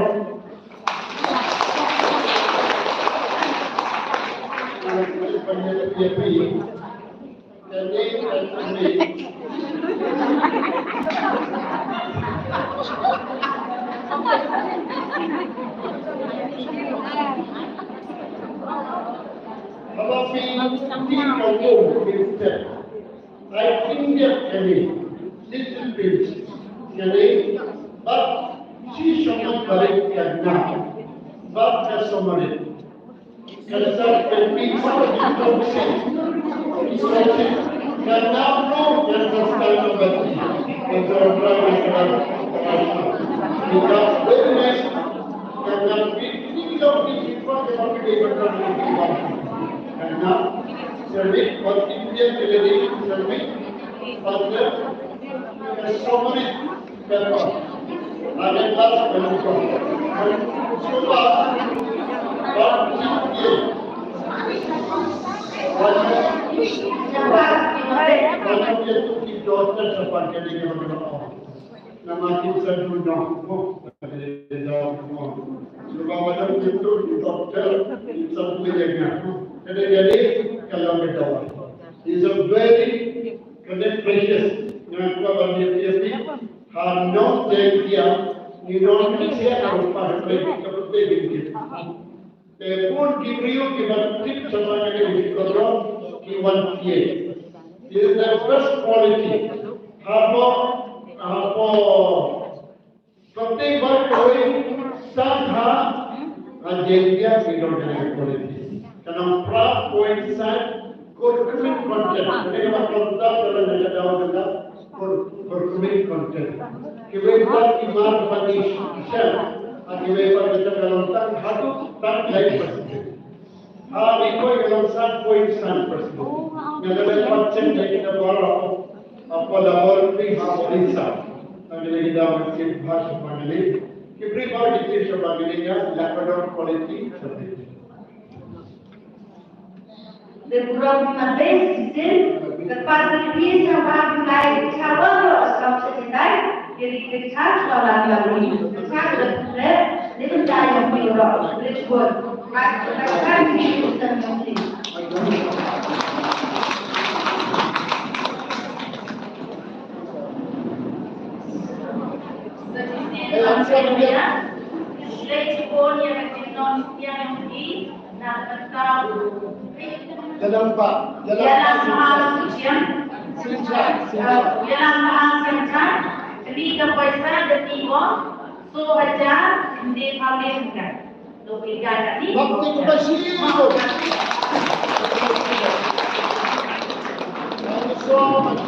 [SPEAKER 1] Kalau di kampung instead, I think that little bit, but she should not believe now, but as somebody. Kalau saya pergi kalau di karena no yang sekarang berarti untuk orang kita beres karena kita karena service for Indian television service pada somari berapa ada kelas berapa sekolah kalau dia tu di dokter sepan kali dia berapa nama kita dulu sebab macam itu di dokter sebelumnya jadi kalau kita is a very precious yang kuat bagi dia har no dia ni non dia harus pada kita begini pun Gabriel tip sama dengan program Q1 is the first quality harbo प्रत्येक बार कोई साधा agenda video dengan quality karena pra coincide curriculum content ini maksud dalam negara curriculum content kita iman bagi share akibat kita dalam satu tak lain hari koi dalam 7.9% negara content kita baru apa laboratori harisa Panggilan kita masih bahasa panggilan. Kita baru dikisah panggilannya Labrador Quality Service.
[SPEAKER 2] The program sistem kepada dia yang mulai cawan kalau sesuai jadi kita soalan lagi. Kita sudah dipercaya yang biru. Respon. Maka kita mesti. Respon yang di
[SPEAKER 1] dalam hal ujian, dalam hal senjata, ketika puasa dan tiba, sahaja di Amerika. Demikian tadi. Waktu kita sini. So much.